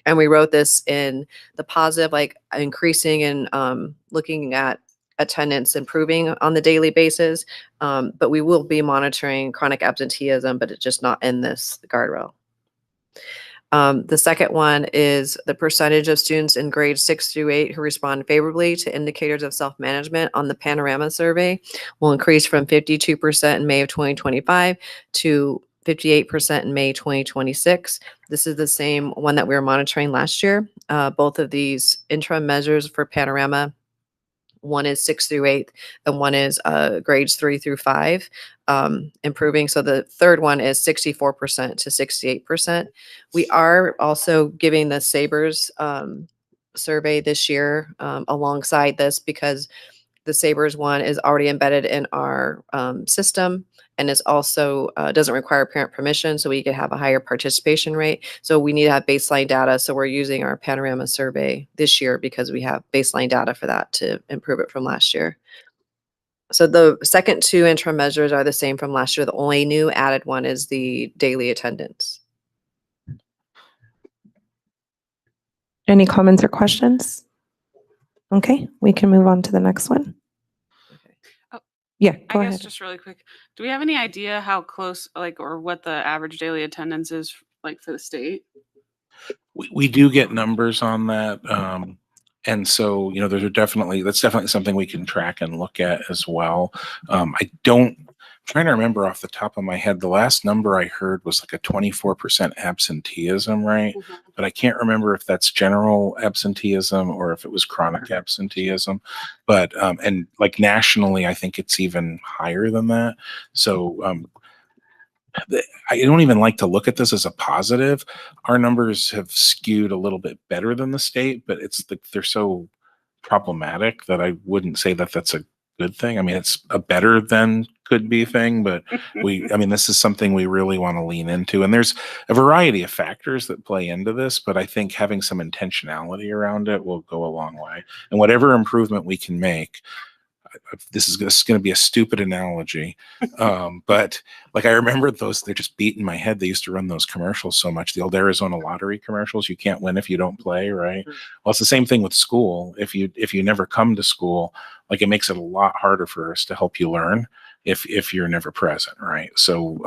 And we wrote this in the positive, like increasing and looking at attendance improving on the daily basis. But we will be monitoring chronic absenteeism, but it's just not in this guardrail. The second one is the percentage of students in grades 6 through 8 who respond favorably to indicators of self-management on the Panorama survey will increase from 52% in May of 2025 to 58% in May 2026. This is the same one that we were monitoring last year. Both of these interim measures for Panorama One is 6th through 8th, and one is grades 3 through 5, improving. So the third one is 64% to 68%. We are also giving the Sabres survey this year alongside this, because the Sabres one is already embedded in our system, and is also doesn't require parent permission, so we could have a higher participation rate. So we need to have baseline data. So we're using our Panorama survey this year because we have baseline data for that to improve it from last year. So the second two interim measures are the same from last year. The only new added one is the daily attendance. Any comments or questions? Okay, we can move on to the next one. Oh, Yeah, go I guess ahead. just really quick, do we have any idea how close, like, or what the average daily attendance is like for the state? We do get numbers on that. And so, you know, that's definitely something we can track and look at as well. I'm trying to remember off the top of my head, the last number I heard was like a 24% absenteeism, right? Mhm. But I can't remember if that's general absenteeism or if it was chronic absenteeism. But, and like nationally, I think it's even higher than that. So, I don't even like to look at this as a positive. Our numbers have skewed a little bit better than the state, but they're so problematic that I wouldn't say that that's a good thing. I mean, it's a better than could be thing, but this is something we really want to lean into. And there's a variety of factors that play into this, but I think having some intentionality around it will go a long way. And whatever improvement we can make, this is going to be a stupid analogy, but like I remember those, they're just beating my head. They used to run those commercials so much, the old Arizona lottery commercials. You can't win if you don't play, right? Well, it's the same thing with school. If you never come to school, like it makes it a lot harder for us to help you learn if you're never present, right? So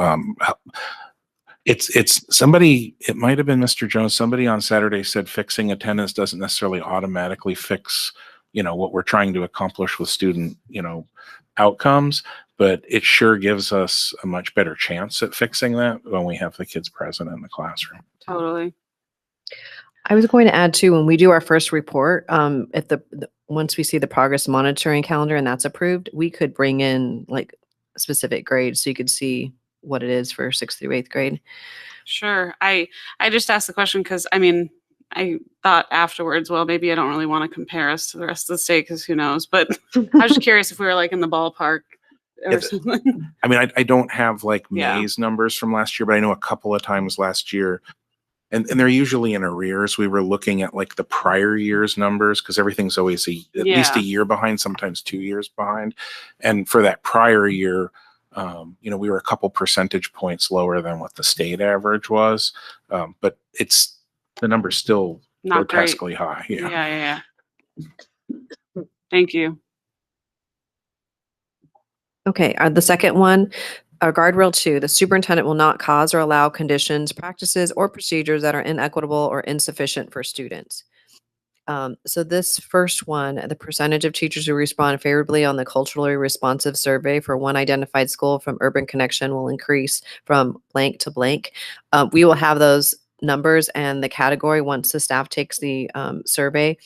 it's somebody, it might have been Mr. Jones, somebody on Saturday said fixing attendance doesn't necessarily automatically fix, you know, what we're trying to accomplish with student, you know, outcomes, but it sure gives us a much better chance at fixing that when we have the kids present in the classroom. Totally. I was going to add too, when we do our first report, if once we see the progress monitoring calendar and that's approved, we could bring in like specific grades so you could see what it is for 6th through 8th grade. Sure. I just asked the question because I thought afterwards, well, maybe I don't really want to compare us to the rest of the state because who knows? But I was just curious if we were like in the ballpark or something. I mean, I don't have like Yeah. May's numbers from last year, but I know a couple of times last year, and they're usually in arrears. We were looking at like the prior year's numbers because everything's always at least a year behind, sometimes 2 years behind. And for that prior year, you know, we were a couple percentage points lower than what the state average was. But the number's still Not great. grotesquely high. Yeah. Thank you. Okay, the second one, guardrail 2, the superintendent will not cause or allow conditions, practices, or procedures that are inequitable or insufficient for students. So this first one, the percentage of teachers who respond favorably on the culturally responsive survey for one identified school from Urban Connection will increase from blank to blank. We will have those numbers and the category once the staff takes the survey.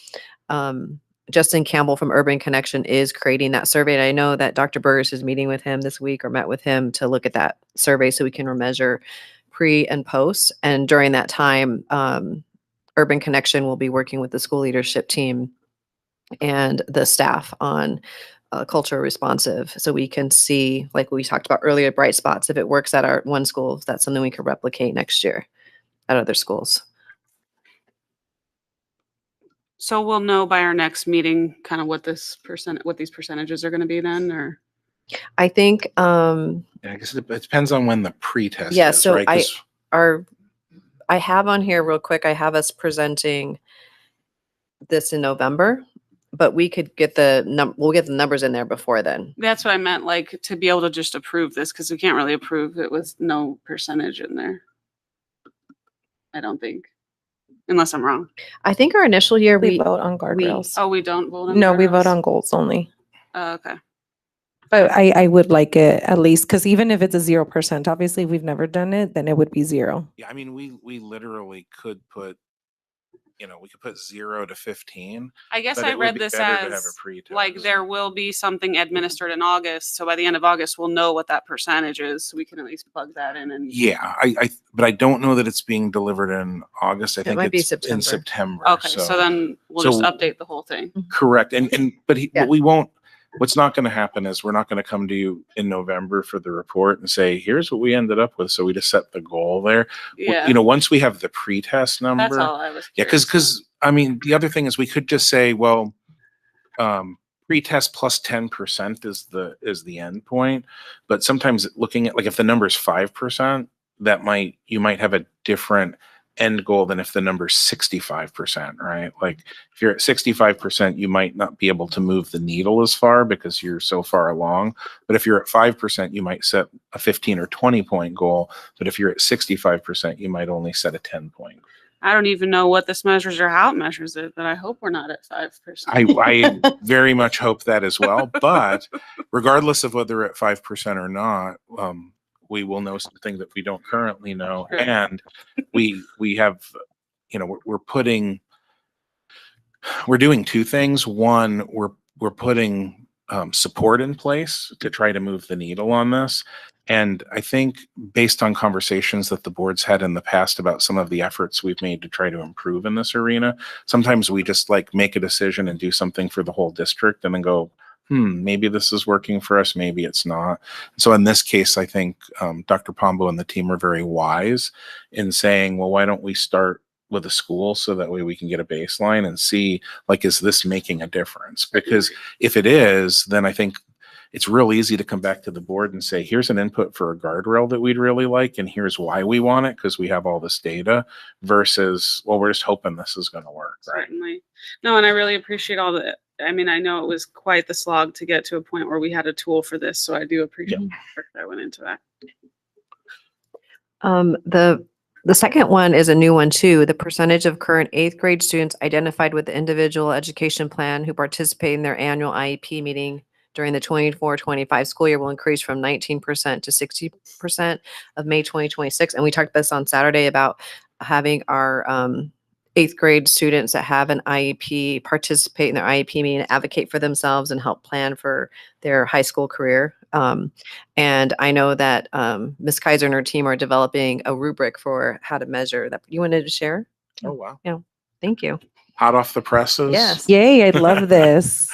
Justin Campbell from Urban Connection is creating that survey. And I know that Dr. Burris is meeting with him this week or met with him to look at that survey so we can measure pre and post. And during that time, Urban Connection will be working with the school leadership team and the staff on culture responsive. So we can see, like we talked about earlier, bright spots. If it works at our one school, that's something we could replicate next year at other schools. So we'll know by our next meeting kind of what these percentages are going to be then, or I think I guess it depends on when the pre-test Yeah, is, so right? 'Cause I have on here real quick, I have us presenting this in November, but we could get we'll get the numbers in there before then. that's what I meant, like to be able to just approve this because we can't really approve it with no percentage in there. I don't think, unless I'm wrong. I think our initial year, We vote on guardrails. Oh, we don't vote on No, we vote guardrails? on goals only. Okay. But I would like it at least, because even if it's a 0%, obviously if we've never done it, then it would be 0. yeah, I mean, we literally could put we could put 0 to 15. I guess But I it would read be this better to have as a pre-test. like there will be something administered in August. So by the end of August, we'll know what that percentage is. So we can at least plug that in. And Yeah, but I don't know that it's being delivered in August. I think might be it's in September. September. okay, so then we'll just so- update the whole thing. Correct. But Yeah. we won't, what's not going to happen is we're not going to come to you in November for the report and say, here's what we ended up with. So we just set the goal there. Yeah, Once we have the pre-test that's number. all I was. Yeah, because I mean, the other thing is we could just say, well, pre-test plus 10% is the end point. But sometimes looking at, like, if the number is 5%, you might have a different end goal than if the number is 65%, right? Like if you're at 65%, you might not be able to move the needle as far because you're so far along. But if you're at 5%, you might set a 15 or 20 point goal. But if you're at 65%, you might only set a 10 point. I don't even know what this measures or how it measures it, but I hope we're not at 5%. I very much hope that as well. But regardless of whether we're at 5% or not, we will know something that we don't currently know. Sure. And we have, we're doing two things. One, we're putting support in place to try to move the needle on this. And I think based on conversations that the board's had in the past about some of the efforts we've made to try to improve in this arena, sometimes we just make a decision and do something for the whole district and then go, maybe this is working for us, maybe it's not. So in this case, I think Dr. Pombo and the team are very wise in saying, well, why don't we start with a school so that way we can get a baseline and see, is this making a difference? Because if it is, then I think it's real easy to come back to the board and say, here's an input for a guardrail that we'd really like, and here's why we want it, because we have all this data, versus, well, we're just hoping this is going to work, right? Certainly. No, and I really appreciate all the, I mean, I know it was quite the slog to get to a point where we had a tool for this, so I do appreciate the work that went into that. The second one is a new one too. The percentage of current 8th grade students identified with the individual education plan who participate in their annual IEP meeting during the 24-25 school year will increase from 19% to 60% of May 2026. And we talked about this on Saturday about having our 8th grade students that have an IEP participate in their IEP meeting, advocate for themselves and help plan for their high school career. And I know that Ms. Kaiser and her team are developing a rubric for how to measure that. You wanted to share? Oh, wow. Thank you. Hot off the presses. Yes. Yay, I love this.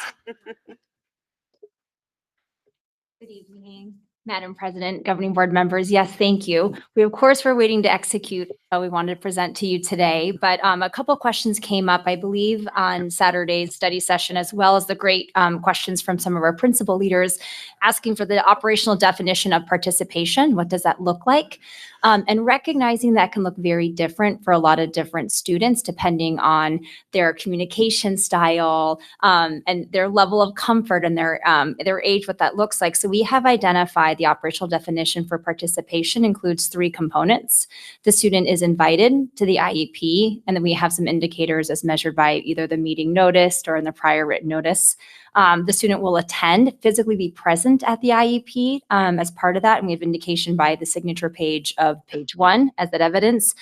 Good evening, Madam President, governing board members. Yes, thank you. We, of course, were waiting to execute what we wanted to present to you today, but a couple questions came up, I believe, on Saturday's study session, as well as the great questions from some of our principal leaders asking for the operational definition of participation. What does that look like? And recognizing that can look very different for a lot of different students, depending on their communication style and their level of comfort and their age, what that looks like. So we have identified the operational definition for participation includes 3 components. The student is invited to the IEP, and then we have some indicators as measured by either the meeting notice or in the prior written notice. The student will attend, physically be present at the IEP as part of that, and we have indication by the signature page of page 1 as that evidence.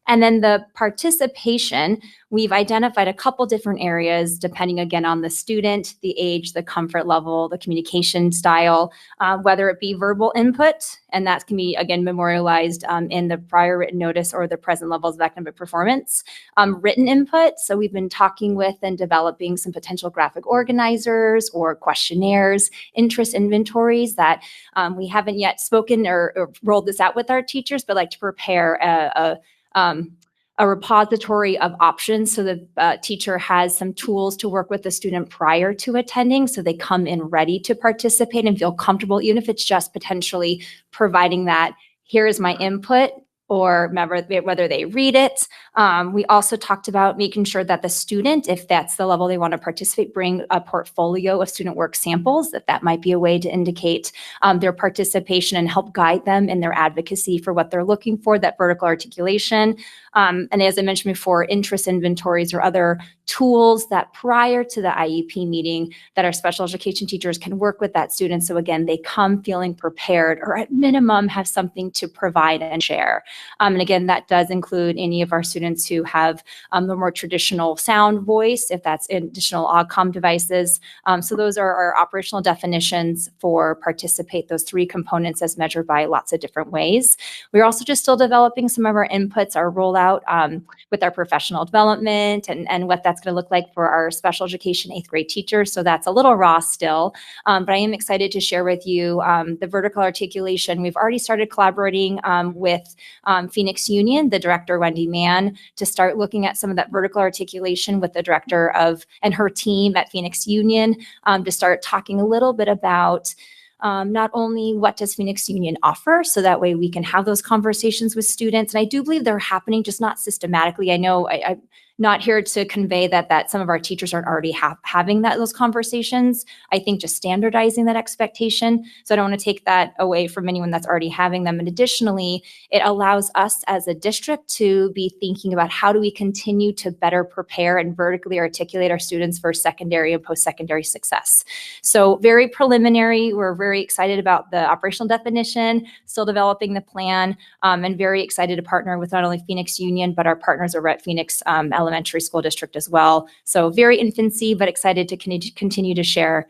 And then the participation, we've identified a couple different areas depending again on the student, the age, the comfort level, the communication style, whether it be verbal input, and that can be again memorialized in the prior written notice or the present levels of academic performance. Written input, so we've been talking with and developing some potential graphic organizers or questionnaires, interest inventories that we haven't yet spoken or rolled this out with our teachers, but like to prepare a repository of options so the teacher has some tools to work with the student prior to attending so they come in ready to participate and feel comfortable, even if it's just potentially providing that, here is my input, or whether they read it. We also talked about making sure that the student, if that's the level they want to participate, bring a portfolio of student work samples, that might be a way to indicate their participation and help guide them in their advocacy for what they're looking for, that vertical articulation. And as I mentioned before, interest inventories or other tools that prior to the IEP meeting that our special education teachers can work with that student. So again, they come feeling prepared or at minimum have something to provide and share. And again, that does include any of our students who have the more traditional sound voice, if that's additional AUGCOM devices. So those are our operational definitions for participate, those three components as measured by lots of different ways. We're also just still developing some of our inputs, our rollout with our professional development and what that's going to look like for our special education 8th grade teachers. So that's a little raw still, but I am excited to share with you the vertical articulation. We've already started collaborating with Phoenix Union, the director, Wendy Mann, to start looking at some of that vertical articulation with the director of and her team at Phoenix Union to start talking a little bit about not only what does Phoenix Union offer, so that way we can have those conversations with students. And I do believe they're happening, just not systematically. I know I'm not here to convey that some of our teachers aren't already having those conversations. I think just standardizing that expectation. So I don't want to take that away from anyone that's already having them. And additionally, it allows us as a district to be thinking about how do we continue to better prepare and vertically articulate our students for secondary and post-secondary success. So very preliminary. We're very excited about the operational definition, still developing the plan, and very excited to partner with not only Phoenix Union, but our partners over at Phoenix Elementary School District as well. So very infancy, but excited to continue to share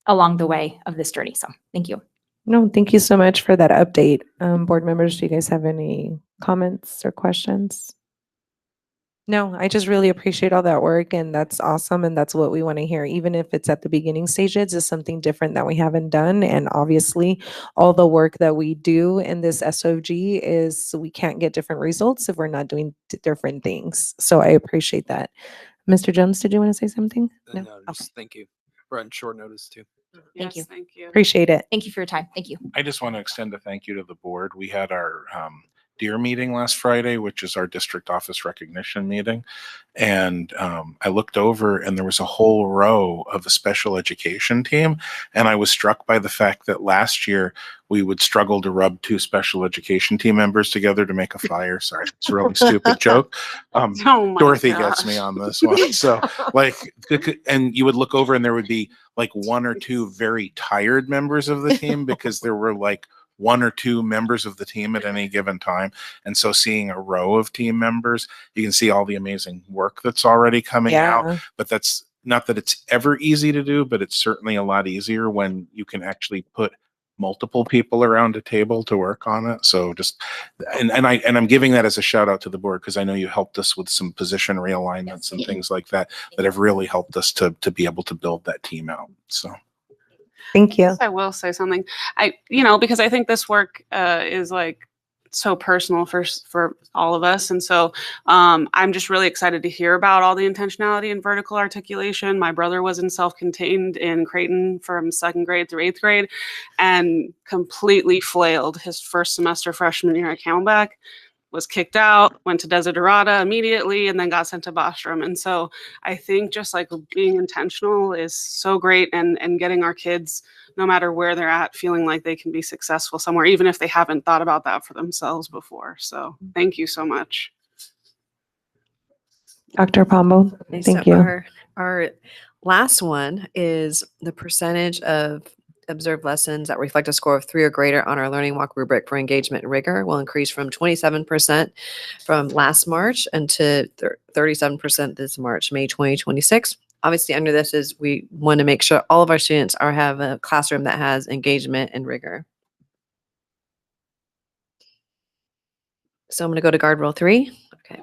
along the way of this journey. So thank you. No, thank you so much for that update. Board members, do you guys have any comments or questions? No, I just really appreciate all that work, and that's awesome, and that's what we want to hear. Even if it's at the beginning stages, it's something different that we haven't done. And obviously, all the work that we do in this SOG is we can't get different results if we're not doing different things. So I appreciate that. Mr. Jones, did you want to say something? No? Just thank you. We're on short notice too. Thank you. Thank you. Appreciate it. Thank you for your time. Thank you. I just want to extend a thank you to the board. We had our DEAR meeting last Friday, which is our district office recognition meeting. And I looked over and there was a whole row of the special education team. And I was struck by the fact that last year we would struggle to rub two special education team members together to make a flyer. Sorry, it's a really stupid joke. Oh my Dorothy gosh. gets me on this one. So like, and you would look over and there would be like one or two very tired members of the team because there were like one or two members of the team at any given time. And so seeing a row of team members, you can see all the amazing work that's already coming out. Yeah. But that's not that it's ever easy to do, but it's certainly a lot easier when you can actually put multiple people around a table to work on it. So just, and I'm giving that as a shout out to the board because I know you helped us with some position realignments and things like that that have really helped us to be able to build that team out. So. Thank you. I will say something. Because I think this work is like so personal for all of us. And so I'm just really excited to hear about all the intentionality and vertical articulation. My brother was in self-contained in Creighton from 2nd grade through 8th grade and completely flailed his first semester freshman year at Camelback. Was kicked out, went to Desiderata immediately, and then got sent to Bostrom. And so I think just like being intentional is so great and getting our kids, no matter where they're at, feeling like they can be successful somewhere, even if they haven't thought about that for themselves before. So thank you so much. Dr. Pombo, Okay, thank so you. Our last one is the percentage of observed lessons that reflect a score of 3 or greater on our learning walk rubric for engagement and rigor will increase from 27% from last March and to 37% this March, May 2026. Obviously, under this is we want to make sure all of our students have a classroom that has engagement and rigor. So I'm going to go to guardrail 3. Okay.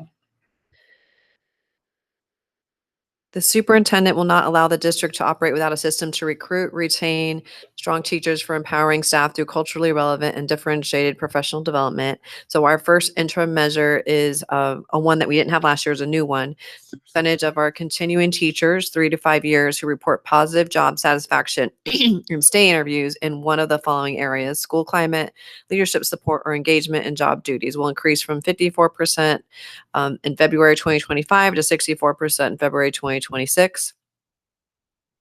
The superintendent will not allow the district to operate without a system to recruit, retain strong teachers for empowering staff through culturally relevant and differentiated professional development. So our first interim measure is a one that we didn't have last year, is a new one. The percentage of our continuing teachers 3 to 5 years who report positive job satisfaction in stay interviews in one of the following areas: school climate, leadership support, or engagement in job duties will increase from 54% in February 2025 to 64% in February 2026.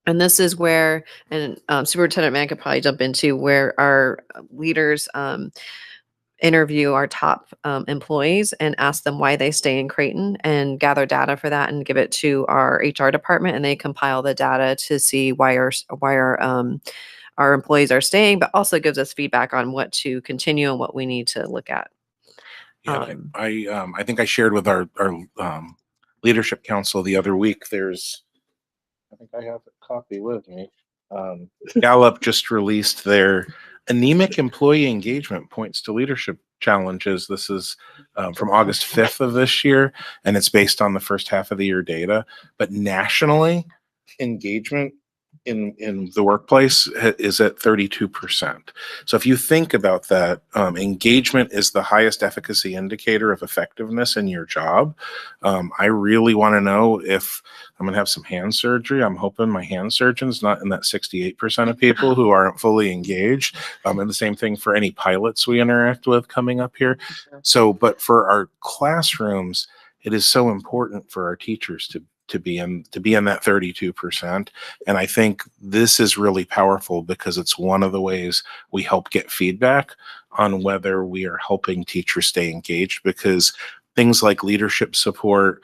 And this is where, and Superintendent Mann could probably jump into, where our leaders interview our top employees and ask them why they stay in Creighton and gather data for that and give it to our HR department, and they compile the data to see why our employees are staying, but also gives us feedback on what to continue and what we need to look at. Yeah, Um, I think I shared with our leadership council the other week. I think I have a copy with me. Gallup just released their anemic employee engagement points to leadership challenges. This is from August 5th of this year, and it's based on the first half of the year data. But nationally, engagement in the workplace is at 32%. So if you think about that, engagement is the highest efficacy indicator of effectiveness in your job. I really want to know if I'm going to have some hand surgery. I'm hoping my hand surgeon's not in that 68% of people who aren't fully engaged. And the same thing for any pilots we interact with coming up here. So, but for our classrooms, it is so important for our teachers to be in that 32%. And I think this is really powerful because it's one of the ways we help get feedback on whether we are helping teachers stay engaged, because things like leadership support,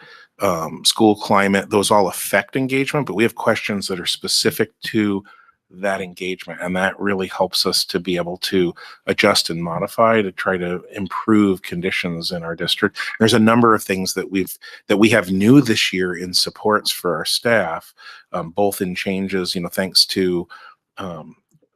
school climate, those all affect engagement, but we have questions that are specific to that engagement, and that really helps us to be able to adjust and modify to try to improve conditions in our district. There's a number of things that we have new this year in supports for our staff, both in changes, thanks to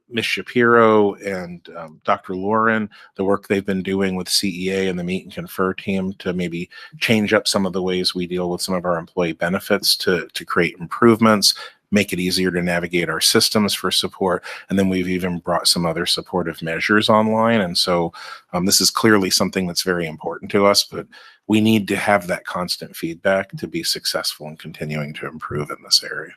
Ms. Shapiro and Dr. Lauren, the work they've been doing with CEA and the Meet and Confer team to maybe change up some of the ways we deal with some of our employee benefits to create improvements, make it easier to navigate our systems for support. And then we've even brought some other supportive measures online. And so this is clearly something that's very important to us, but we need to have that constant feedback to be successful in continuing to improve in this area.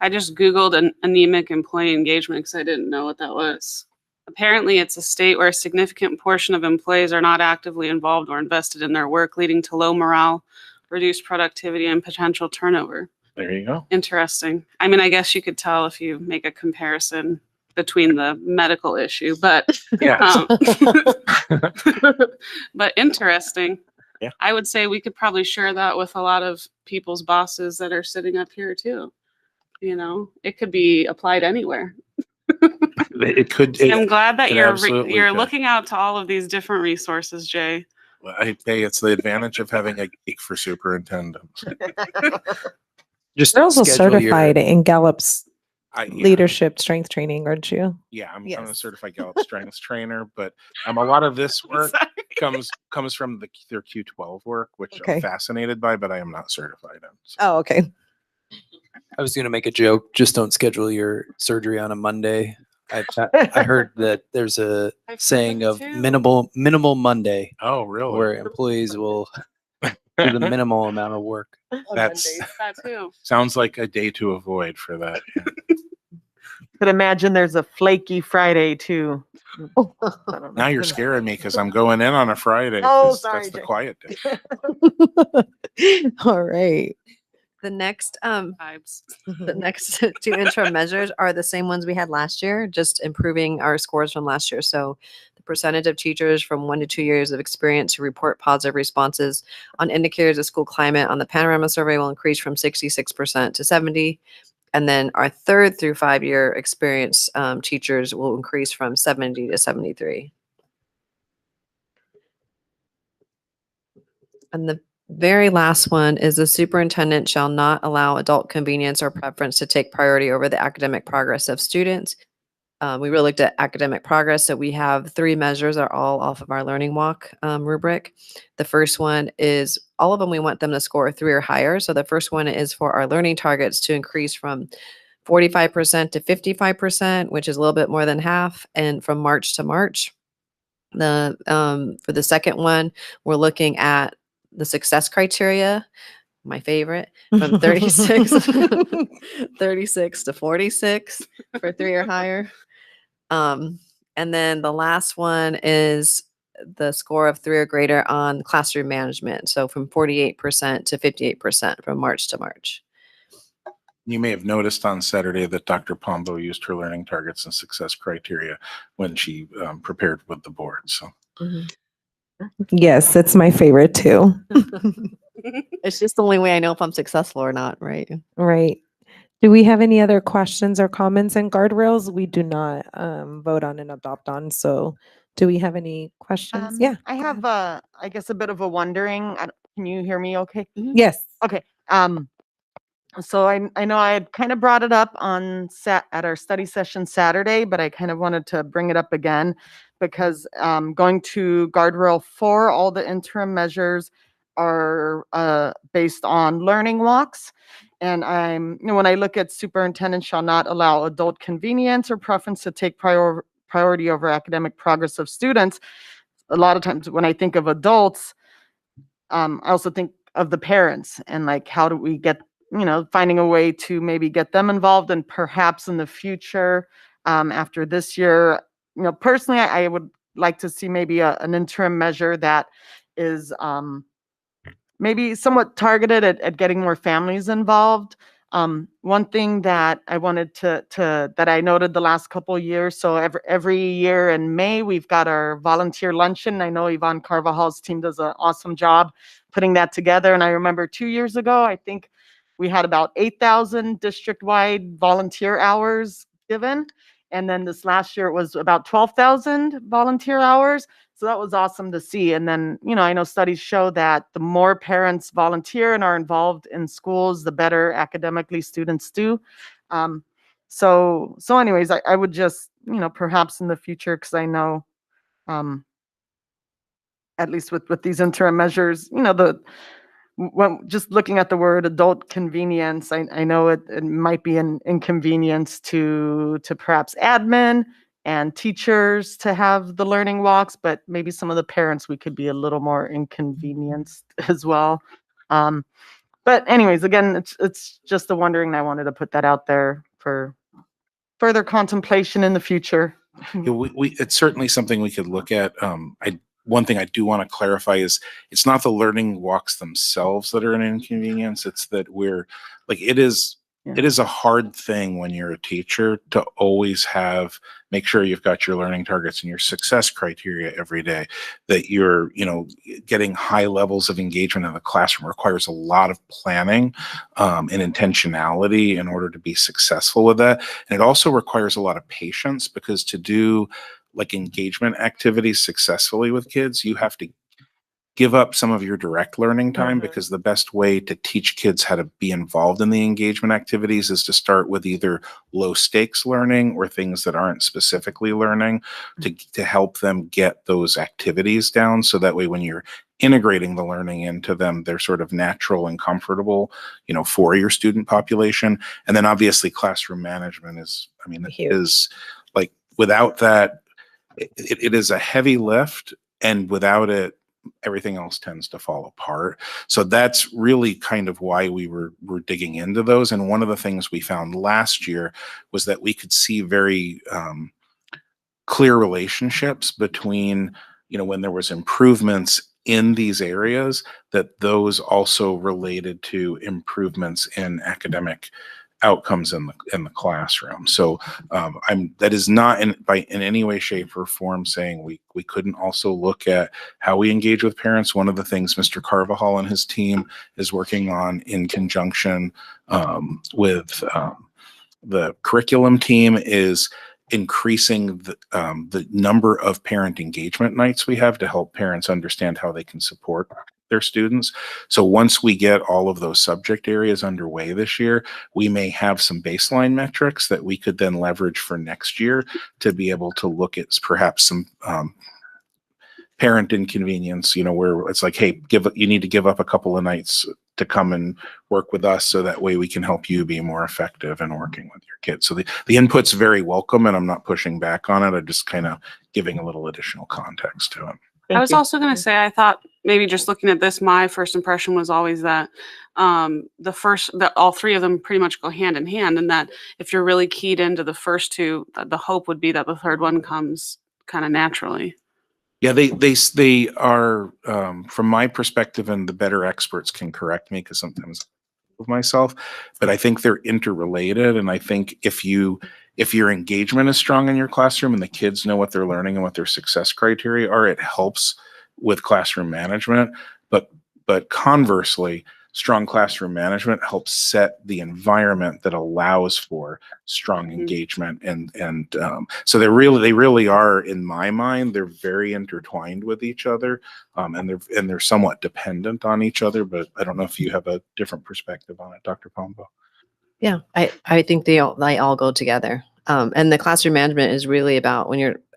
I just Googled an anemic employee engagement because I didn't know what that was. Apparently, it's a state where a significant portion of employees are not actively involved or invested in their work, leading to low morale, reduced productivity, and potential turnover. There you go. Interesting. I mean, I guess you could tell if you make a comparison between the medical issue, but Yeah. but interesting. Yeah. I would say we could probably share that with a lot of people's bosses that are sitting up here too. It could be applied anywhere. It could. I'm glad that it you're absolutely you're could. looking out to all of these different resources, Jay. It's the advantage of having a geek for superintendent. Just You're also schedule your- certified in Gallup's Yeah. leadership strength training, aren't you? Yeah, I'm a Yes. certified Gallup Strengths trainer, but a lot of this work Sorry. comes from their Q12 work, which Okay. I'm fascinated by, but I am not certified in. So. Oh, okay. I was going to make a joke. Just don't schedule your surgery on a Monday. I heard that there's a I've saying heard of it too. minimal Monday, Oh, really? where employees will do the minimal amount of work. That's That too. sounds like a day to avoid for that. Could imagine there's a flaky Friday too. I don't know. Now you're scaring me because I'm going in on a Friday. Oh, 'cause sorry, that's the Jay. quiet day. All right. The next Vibes. the next two interim measures are the same ones we had last year, just improving our scores from last year. So the percentage of teachers from 1 to 2 years of experience who report positive responses on indicators of school climate on the Panorama survey will increase from 66% to 70. And then our 3rd through 5 year experience teachers will increase from 70 to 73. And the very last one is the superintendent shall not allow adult convenience or preference to take priority over the academic progress of students. We really looked at academic progress. So we have 3 measures are all off of our learning walk rubric. The first one is all of them, we want them to score 3 or higher. So the first one is for our learning targets to increase from 45% to 55%, which is a little bit more than half, and from March to March. For the second one, we're looking at the success criteria, my favorite, from 36 to 46 for 3 or higher. And then the last one is the score of 3 or greater on classroom management. So from 48% to 58% from March to March. You may have noticed on Saturday that Dr. Pombo used her learning targets and success criteria when she prepared with the board. So Yes, it's my favorite too. It's just the only way I know if I'm successful or not, right? Right. Do we have any other questions or comments in guardrails? We do not vote on and adopt on, so Do we have any questions? Yeah. I go have, ahead. I guess a bit of a wondering. Can you hear me okay? Yes. Okay. So I know I had kind of brought it up on at our study session Saturday, but I kind of wanted to bring it up again because going to guardrail 4, all the interim measures are based on learning walks. And when I look at superintendent shall not allow adult convenience or preference to take priority over academic progress of students. A lot of times when I think of adults, I also think of the parents and like, how do we get, finding a way to maybe get them involved, and perhaps in the future, after this year, personally, I would like to see maybe an interim measure that is maybe somewhat targeted at getting more families involved. One thing that I wanted that I noted the last couple of years, so every year in May, we've got our volunteer luncheon. I know Yvonne Carvajal's team does an awesome job putting that together. And I remember 2 years ago, I think we had about 8,000 district-wide volunteer hours given. And then this last year, it was about 12,000 volunteer hours. So that was awesome to see. And then, I know studies show that the more parents volunteer and are involved in schools, the better academically students do. So anyways, I would just, perhaps in the future, because I know, at least with these interim measures, when just looking at the word adult convenience, I know it might be an inconvenience to perhaps admin and teachers to have the learning walks, but maybe some of the parents, we could be a little more inconvenienced as well. But anyways, again, it's just a wondering. I wanted to put that out there for further contemplation in the future. Yeah, it's certainly something we could look at. One thing I do want to clarify is it's not the learning walks themselves that are an inconvenience. It's that it is a hard thing when you're a teacher to always make sure you've got your learning targets and your success criteria every day, that you're, getting high levels of engagement in the classroom requires a lot of planning and intentionality in order to be successful with that. And it also requires a lot of patience, because to do like engagement activities successfully with kids, you have to give up some of your direct learning time, because the best way to teach kids how to be involved in the engagement activities is to start with either low stakes learning or things that aren't specifically learning, to help them get those activities down. So that way, when you're integrating the learning into them, they're sort of natural and comfortable, for your student population. And then obviously classroom management is like, without that, it is a heavy lift, and without it, everything else tends to fall apart. So that's really kind of why we're digging into those. And one of the things we found last year was that we could see very clear relationships between, when there was improvements in these areas, that those also related to improvements in academic outcomes in the classroom. So that is not in any way, shape, or form saying we couldn't also look at how we engage with parents. One of the things Mr. Carvajal and his team is working on in conjunction with the curriculum team is increasing the number of parent engagement nights we have to help parents understand how they can support their students. So once we get all of those subject areas underway this year, we may have some baseline metrics that we could then leverage for next year to be able to look at perhaps some parent inconvenience, where it's like, hey, you need to give up a couple of nights to come and work with us, so that way we can help you be more effective in working with your kids. So the input's very welcome, and I'm not pushing back on it. I'm just kind of giving a little additional context to it. I was also going to say, I thought maybe just looking at this, my first impression was always that that all three of them pretty much go hand in hand, and that if you're really keyed into the first two, the hope would be that the third one comes kind of naturally. Yeah, they are, from my perspective, and the better experts can correct me because sometimes of myself, but I think they're interrelated. And I think if your engagement is strong in your classroom and the kids know what they're learning and what their success criteria are, it helps with classroom management. But conversely, strong classroom management helps set the environment that allows for strong engagement. So they really are, in my mind, they're very intertwined with each other, and they're somewhat dependent on each other. But I don't know if you have a different perspective on it, Dr. Pombo. Yeah, I think they all go together. And the classroom management is really about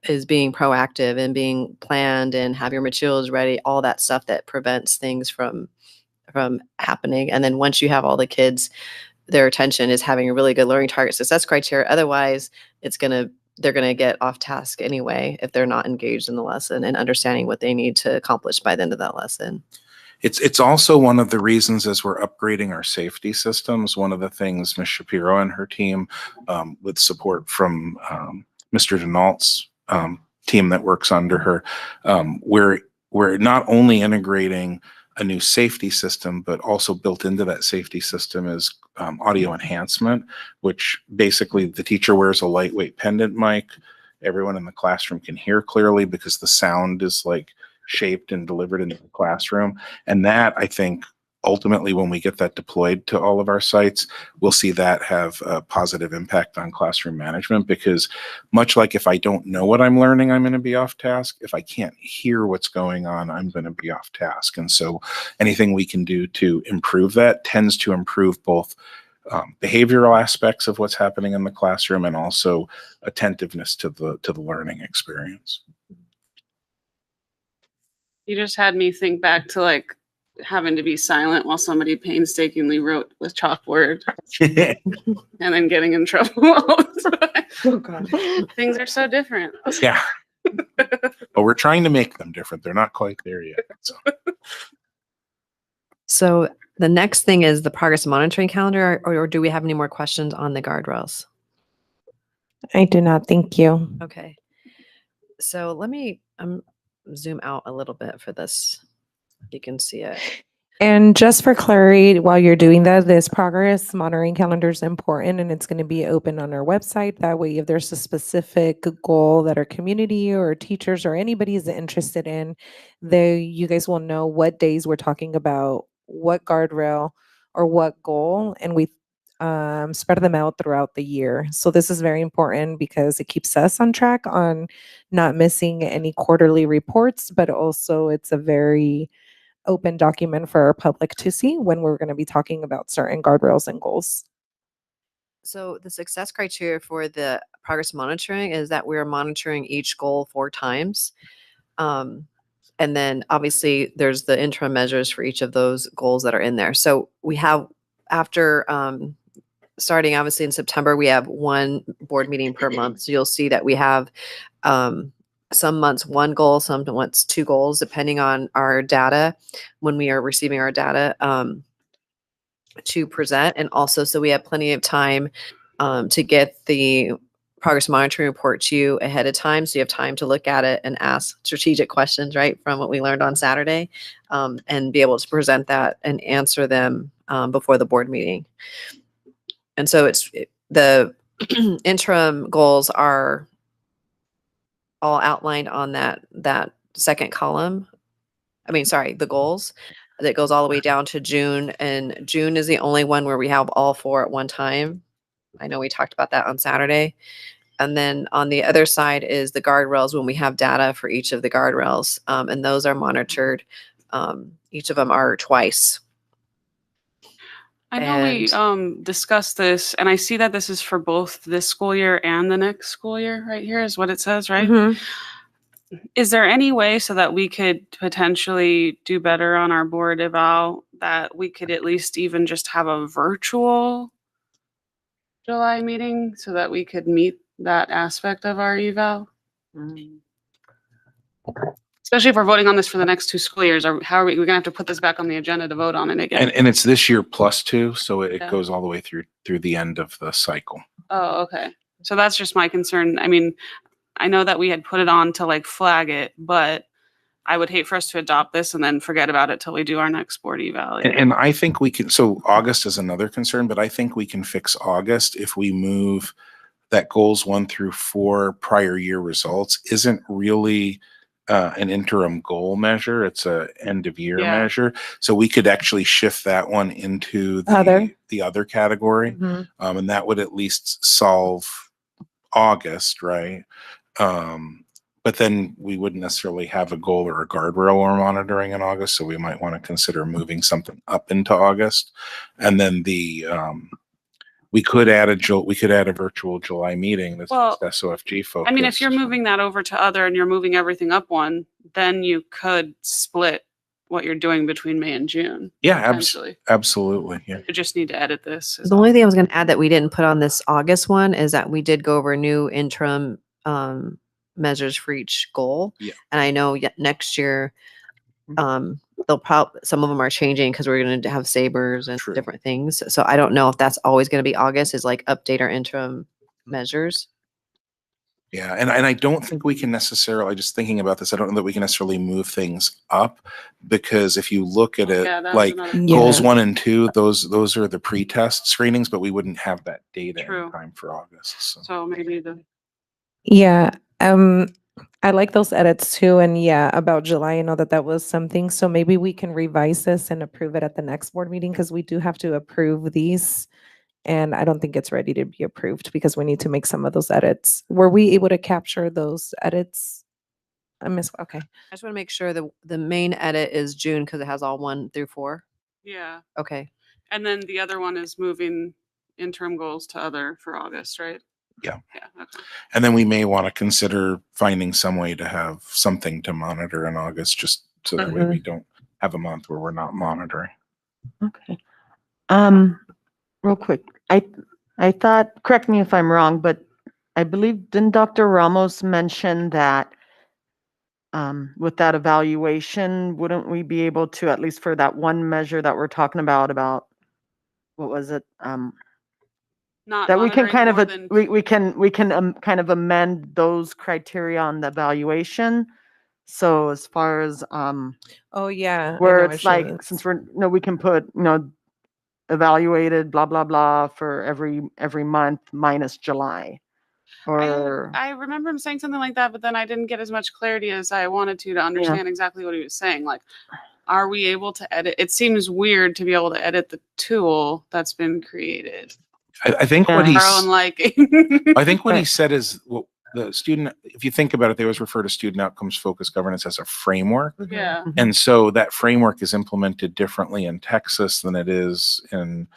is being proactive and being planned and have your materials ready, all that stuff that prevents things from happening. And then once you have all the kids, their attention is having a really good learning target success criteria. Otherwise, they're gonna get off task anyway if they're not engaged in the lesson and understanding what they need to accomplish by the end of that lesson. It's also one of the reasons, as we're upgrading our safety systems, one of the things Ms. Shapiro and her team, with support from Mr. Denault's team that works under her, we're not only integrating a new safety system, but also built into that safety system is audio enhancement, which basically the teacher wears a lightweight pendant mic. Everyone in the classroom can hear clearly because the sound is like shaped and delivered into the classroom. And that, I think, ultimately, when we get that deployed to all of our sites, we'll see that have a positive impact on classroom management, because much like if I don't know what I'm learning, I'm going to be off task. If I can't hear what's going on, I'm going to be off task. And so anything we can do to improve that tends to improve both behavioral aspects of what's happening in the classroom and also attentiveness to the learning experience. You just had me think back to like having to be silent while somebody painstakingly wrote with chalkboard and then getting in trouble. Oh, God. Things are so different. Yeah. But we're trying to make them different. They're not quite there yet. So the next thing is the progress monitoring calendar, or do we have any more questions on the guardrails? I do not. Thank you. Okay. So let me zoom out a little bit for this. You can see it. And just for clarity, while you're doing that, this progress monitoring calendar is important, and it's going to be open on our website. That way, if there's a specific goal that our community or teachers or anybody is interested in, you guys will know what days we're talking about, what guardrail or what goal, and we spread them out throughout the year. So this is very important because it keeps us on track on not missing any quarterly reports, but also it's a very open document for our public to see when we're going to be talking about certain guardrails and goals. So the success criteria for the progress monitoring is that we're monitoring each goal 4 times. And then obviously there's the interim measures for each of those goals that are in there. So we have, after starting obviously in September, we have 1 board meeting per month. So you'll see that we have some months 1 goal, some months 2 goals, depending on our data, when we are receiving our data to present. And also, so we have plenty of time to get the progress monitoring report to you ahead of time. So you have time to look at it and ask strategic questions, right, from what we learned on Saturday, and be able to present that and answer them before the board meeting. And so the interim goals are all outlined on that second column. I mean, sorry, the goals that goes all the way down to June, and June is the only one where we have all 4 at one time. I know we talked about that on Saturday. And then on the other side is the guardrails, when we have data for each of the guardrails, and those are monitored. Each of them are twice. I know we discussed this, and I see that this is for both this school year and the next school year. Right here is what it says, right? Mm-hmm. Is there any way so that we could potentially do better on our board eval, that we could at least even just have a virtual July meeting so that we could meet that aspect of our eval? Especially if we're voting on this for the next 2 school years, or how are we're gonna have to put this back on the agenda to vote on it again? And it's this year plus 2, so it Yeah. goes all the way through the end of the cycle. Oh, okay. So that's just my concern. I mean, I know that we had put it on to like flag it, but I would hate for us to adopt this and then forget about it till we do our next board eval. And I think we can, so August is another concern, but I think we can fix August if we move that goals 1 through 4 prior year results isn't really an interim goal measure. It's a end of year Yeah. measure. So we could actually shift that one into Other. the other category. Mhm. And that would at least solve August, right? But then we wouldn't necessarily have a goal or a guardrail we're monitoring in August. So we might want to consider moving something up into August. And then we could add a virtual July meeting that's Well, just SOFG focused. I mean, if you're moving that over to other and you're moving everything up one, then you could split what you're doing between May and June. Yeah, Potentially. absolutely. Yeah. You just need to edit this. is The only all. thing I was going to add that we didn't put on this August one is that we did go over new interim measures for each goal. Yeah. And I know next year, some of them are changing because we're going to have sabers and True. different things. So I don't know if that's always going to be August, is like update our interim measures. Yeah, and I don't think we can necessarily, just thinking about this, I don't know that we can necessarily move things up, because if you look at it, Yeah, that's like another- goals Yeah. 1 and 2, those are the pre-test screenings, but we wouldn't have that data in True. time for August. So. So maybe Yeah, I like those edits too. And yeah, about July, I know that was something. So maybe we can revise this and approve it at the next board meeting, because we do have to approve these. And I don't think it's ready to be approved because we need to make some of those edits. Were we able to capture those edits? Okay. I just want to make sure the main edit is June because it has all 1 through 4. yeah. Okay. And then the other one is moving interim goals to other for August, right? Yeah. Yeah. Okay. And then we may want to consider finding some way to have something to monitor in August, just so that way we don't have a month where we're not monitoring. Okay. Real quick, I thought, correct me if I'm wrong, but I believe, didn't Dr. Ramos mention that with that evaluation, wouldn't we be able to, at least for that one measure that we're talking about, what was it? Not That we can monitoring kind of, more than- we can kind of amend those criteria on the evaluation. So as far as, Oh, yeah. I where know it's what she like, means. since we can put, evaluated, blah, blah, blah, for every month minus July. Or, I remember him saying something like that, but then I didn't get as much clarity as I wanted to understand exactly what he was saying. Like, are we able to edit? It seems weird to be able to edit the tool that's been created. I think what Yeah. he's, Our own liking. I think what he Right. said is, well, the student, if you think about it, they always refer to student outcomes focused governance as a framework. Yeah. And so that framework is implemented differently in Texas than it is in,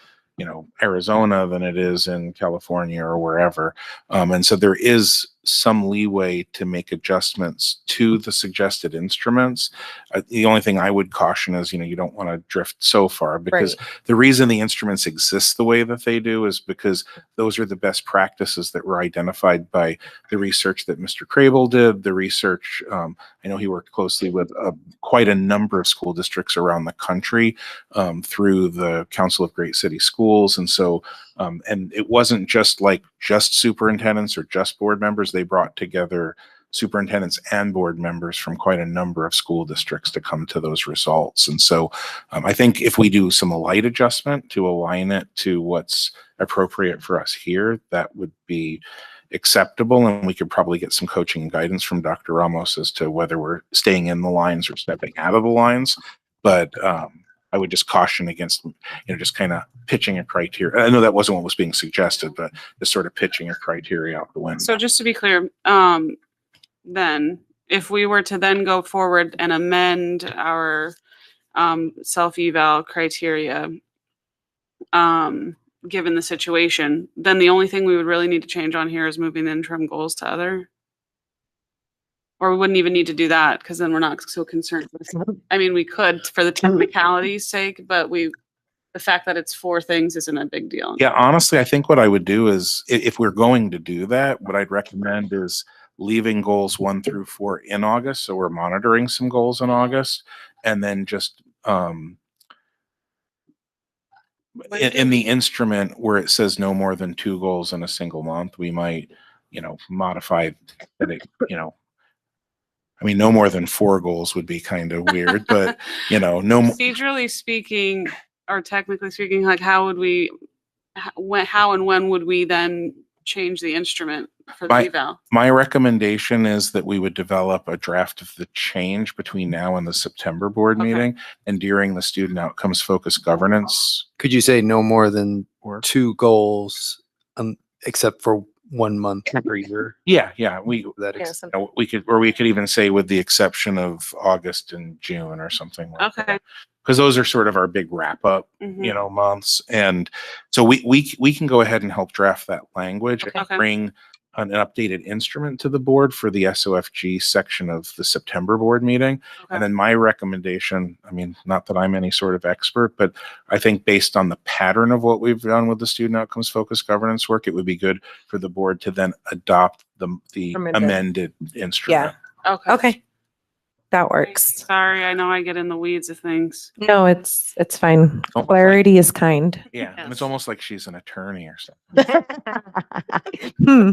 Arizona than it is in California or wherever. And so there is some leeway to make adjustments to the suggested instruments. The only thing I would caution is, you don't want to drift so far, because the reason the instruments exist the way that they do is because those are the best practices that were identified by the research that Mr. Crable did, the research, I know he worked closely with quite a number of school districts around the country through the Council of Great City Schools. And so, and it wasn't just superintendents or just board members. They brought together superintendents and board members from quite a number of school districts to come to those results. And so I think if we do some light adjustment to align it to what's appropriate for us here, that would be acceptable. And we could probably get some coaching and guidance from Dr. Ramos as to whether we're staying in the lines or stepping out of the lines. But I would just caution against, just kind of pitching a criteria. I know that wasn't what was being suggested, but just sort of pitching a criteria out the window. So just to be clear, then if we were to then go forward and amend our self-eval criteria, given the situation, then the only thing we would really need to change on here is moving the interim goals to other. Or we wouldn't even need to do that, because then we're not so concerned with, I mean, we could for the technicality's sake, but the fact that it's 4 things isn't a big deal. Yeah, honestly, I think what I would do is, if we're going to do that, what I'd recommend is leaving goals 1 through 4 in August. So we're monitoring some goals in August, and then just in the instrument where it says no more than 2 goals in a single month, we might, modify that. No more than 4 goals would be kind of weird, but no more. Procedurally speaking, or technically speaking, like how would we, how and when would we then change the instrument for the My- eval? My recommendation is that we would develop a draft of the change between now and the September board Okay. meeting and during the student outcomes focused governance Could you say no more than work. 2 goals, except for 1 month per year? Yeah, we, That Yeah, ex- something- know, we could, or we could even say with the exception of August and June or something like Okay. that. Because those are sort of our big wrap up, Mhm. months. And so we can go ahead and help draft that language and Okay. bring an updated instrument to the board for the SOFG section of the September board meeting. Okay. And then my recommendation, I mean, not that I'm any sort of expert, but I think based on the pattern of what we've done with the student outcomes focused governance work, it would be good for the board to then adopt the Amended. amended instrument. Okay. Okay. That works. Sorry, I know I get in the weeds of things. No, it's fine. Oh, Clarity is kind. Yeah, and Yes. it's almost like she's an attorney or something. Hmm.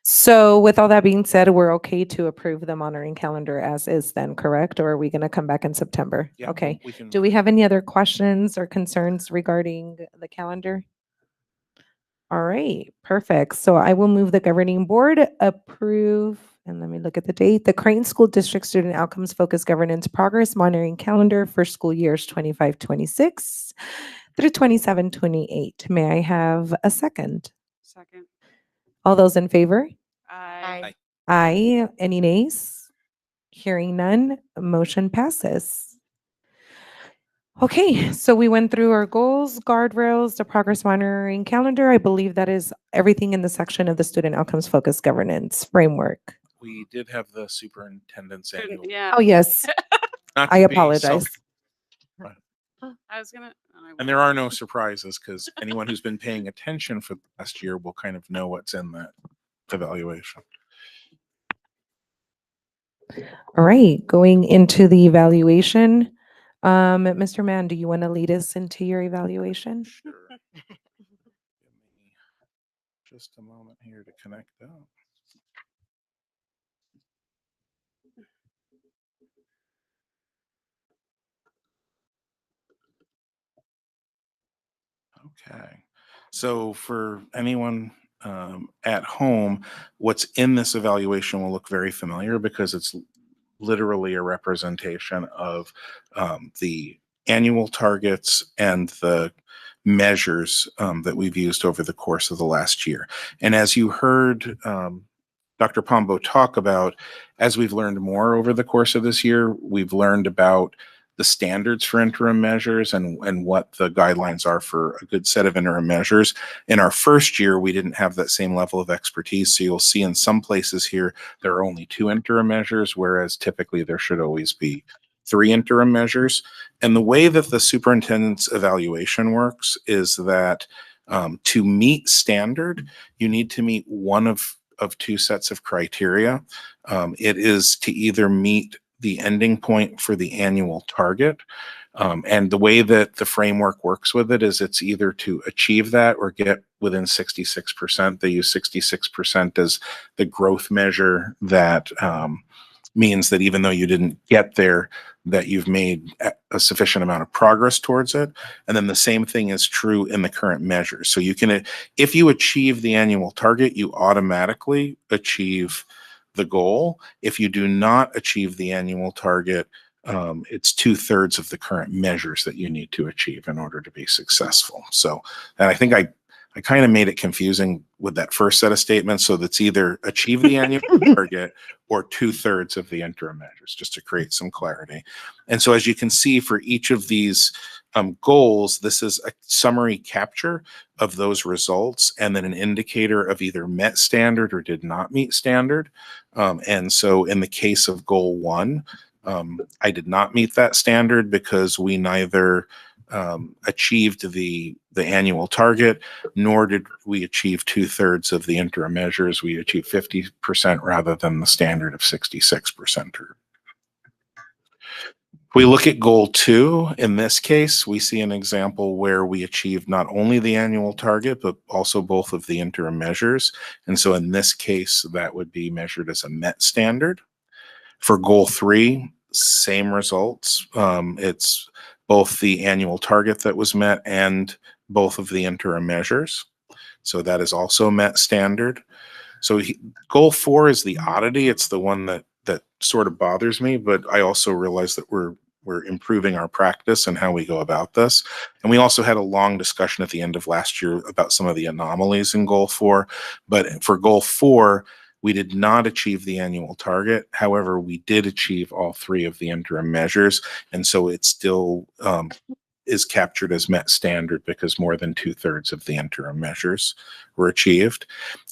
So with all that being said, we're okay to approve the monitoring calendar as is then, correct? Or are we going to come back in September? Yeah, Okay. we can. Do we have any other questions or concerns regarding the calendar? All right, perfect. So I will move the governing board approve, and let me look at the date, the Creighton School District Student Outcomes Focused Governance Progress Monitoring Calendar for school years 25-26 through 27-28. May I have a second? Second. All those in favor? I Aye. Any nays? Hearing none, motion passes. Okay, so we went through our goals, guardrails, the progress monitoring calendar. I believe that is everything in the section of the student outcomes focused governance framework. We did have the superintendent's annual. Yeah. Oh, yes, Not I to be apologize. I was gonna. And there are no surprises because anyone who's been paying attention for the last year will kind of know what's in that evaluation. All right, going into the evaluation. Mr. Mann, do you want to lead us into your evaluation? Sure. Give me just a moment here to connect up. Okay, so for anyone at home, what's in this evaluation will look very familiar because it's literally a representation of the annual targets and the measures that we've used over the course of the last year. And as you heard Dr. Pombo talk about, as we've learned more over the course of this year, we've learned about the standards for interim measures and what the guidelines are for a good set of interim measures. In our first year, we didn't have that same level of expertise. So you'll see in some places here, there are only 2 interim measures, whereas typically there should always be 3 interim measures. And the way that the superintendent's evaluation works is that to meet standard, you need to meet one of 2 sets of criteria. It is to either meet the ending point for the annual target. And the way that the framework works with it is it's either to achieve that or get within 66%. They use 66% as the growth measure that means that even though you didn't get there, that you've made a sufficient amount of progress towards it. And then the same thing is true in the current measures. So you can, if you achieve the annual target, you automatically achieve the goal. If you do not achieve the annual target, it's 2/3 of the current measures that you need to achieve in order to be successful. So, and I think I kind of made it confusing with that first set of statements. So that's either achieve the annual target or 2/3 of the interim measures, just to create some clarity. And so as you can see for each of these goals, this is a summary capture of those results and then an indicator of either met standard or did not meet standard. And so in the case of goal 1, I did not meet that standard because we neither achieved the annual target, nor did we achieve 2/3 of the interim measures. We achieved 50% rather than the standard of 66%. If we look at goal 2, in this case, we see an example where we achieved not only the annual target, but also both of the interim measures. And so in this case, that would be measured as a met standard. For goal 3, same results. It's both the annual target that was met and both of the interim measures. So that is also met standard. So goal 4 is the oddity. It's the one that sort of bothers me, but I also realize that we're improving our practice and how we go about this. And we also had a long discussion at the end of last year about some of the anomalies in goal 4. But for goal 4, we did not achieve the annual target. However, we did achieve all 3 of the interim measures. And so it still is captured as met standard because more than 2/3 of the interim measures were achieved.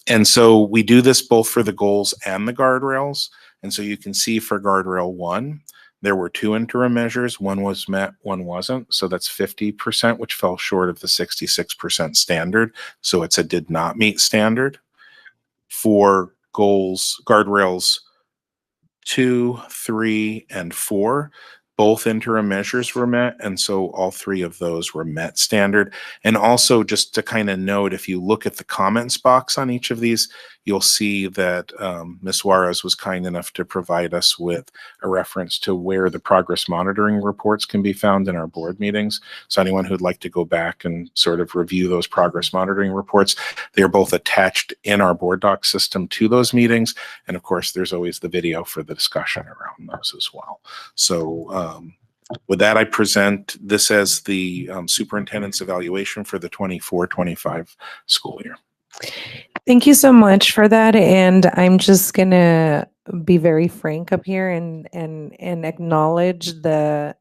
And so we do this both for the goals and the guardrails. And so you can see for guardrail 1, there were 2 interim measures. One was met, one wasn't. So that's 50%, which fell short of the 66% standard. So it's a did not meet standard. For guardrails 2, 3, and 4, both interim measures were met, and so all 3 of those were met standard. And also, just to kind of note, if you look at the comments box on each of these, you'll see that Ms. Juarez was kind enough to provide us with a reference to where the progress monitoring reports can be found in our board meetings. So anyone who'd like to go back and sort of review those progress monitoring reports, they're both attached in our board doc system to those meetings. And of course, there's always the video for the discussion around those as well. So with that, I present this as the superintendent's evaluation for the 24-25 school year. Thank you so much for that. And I'm just gonna be very frank up here and acknowledge the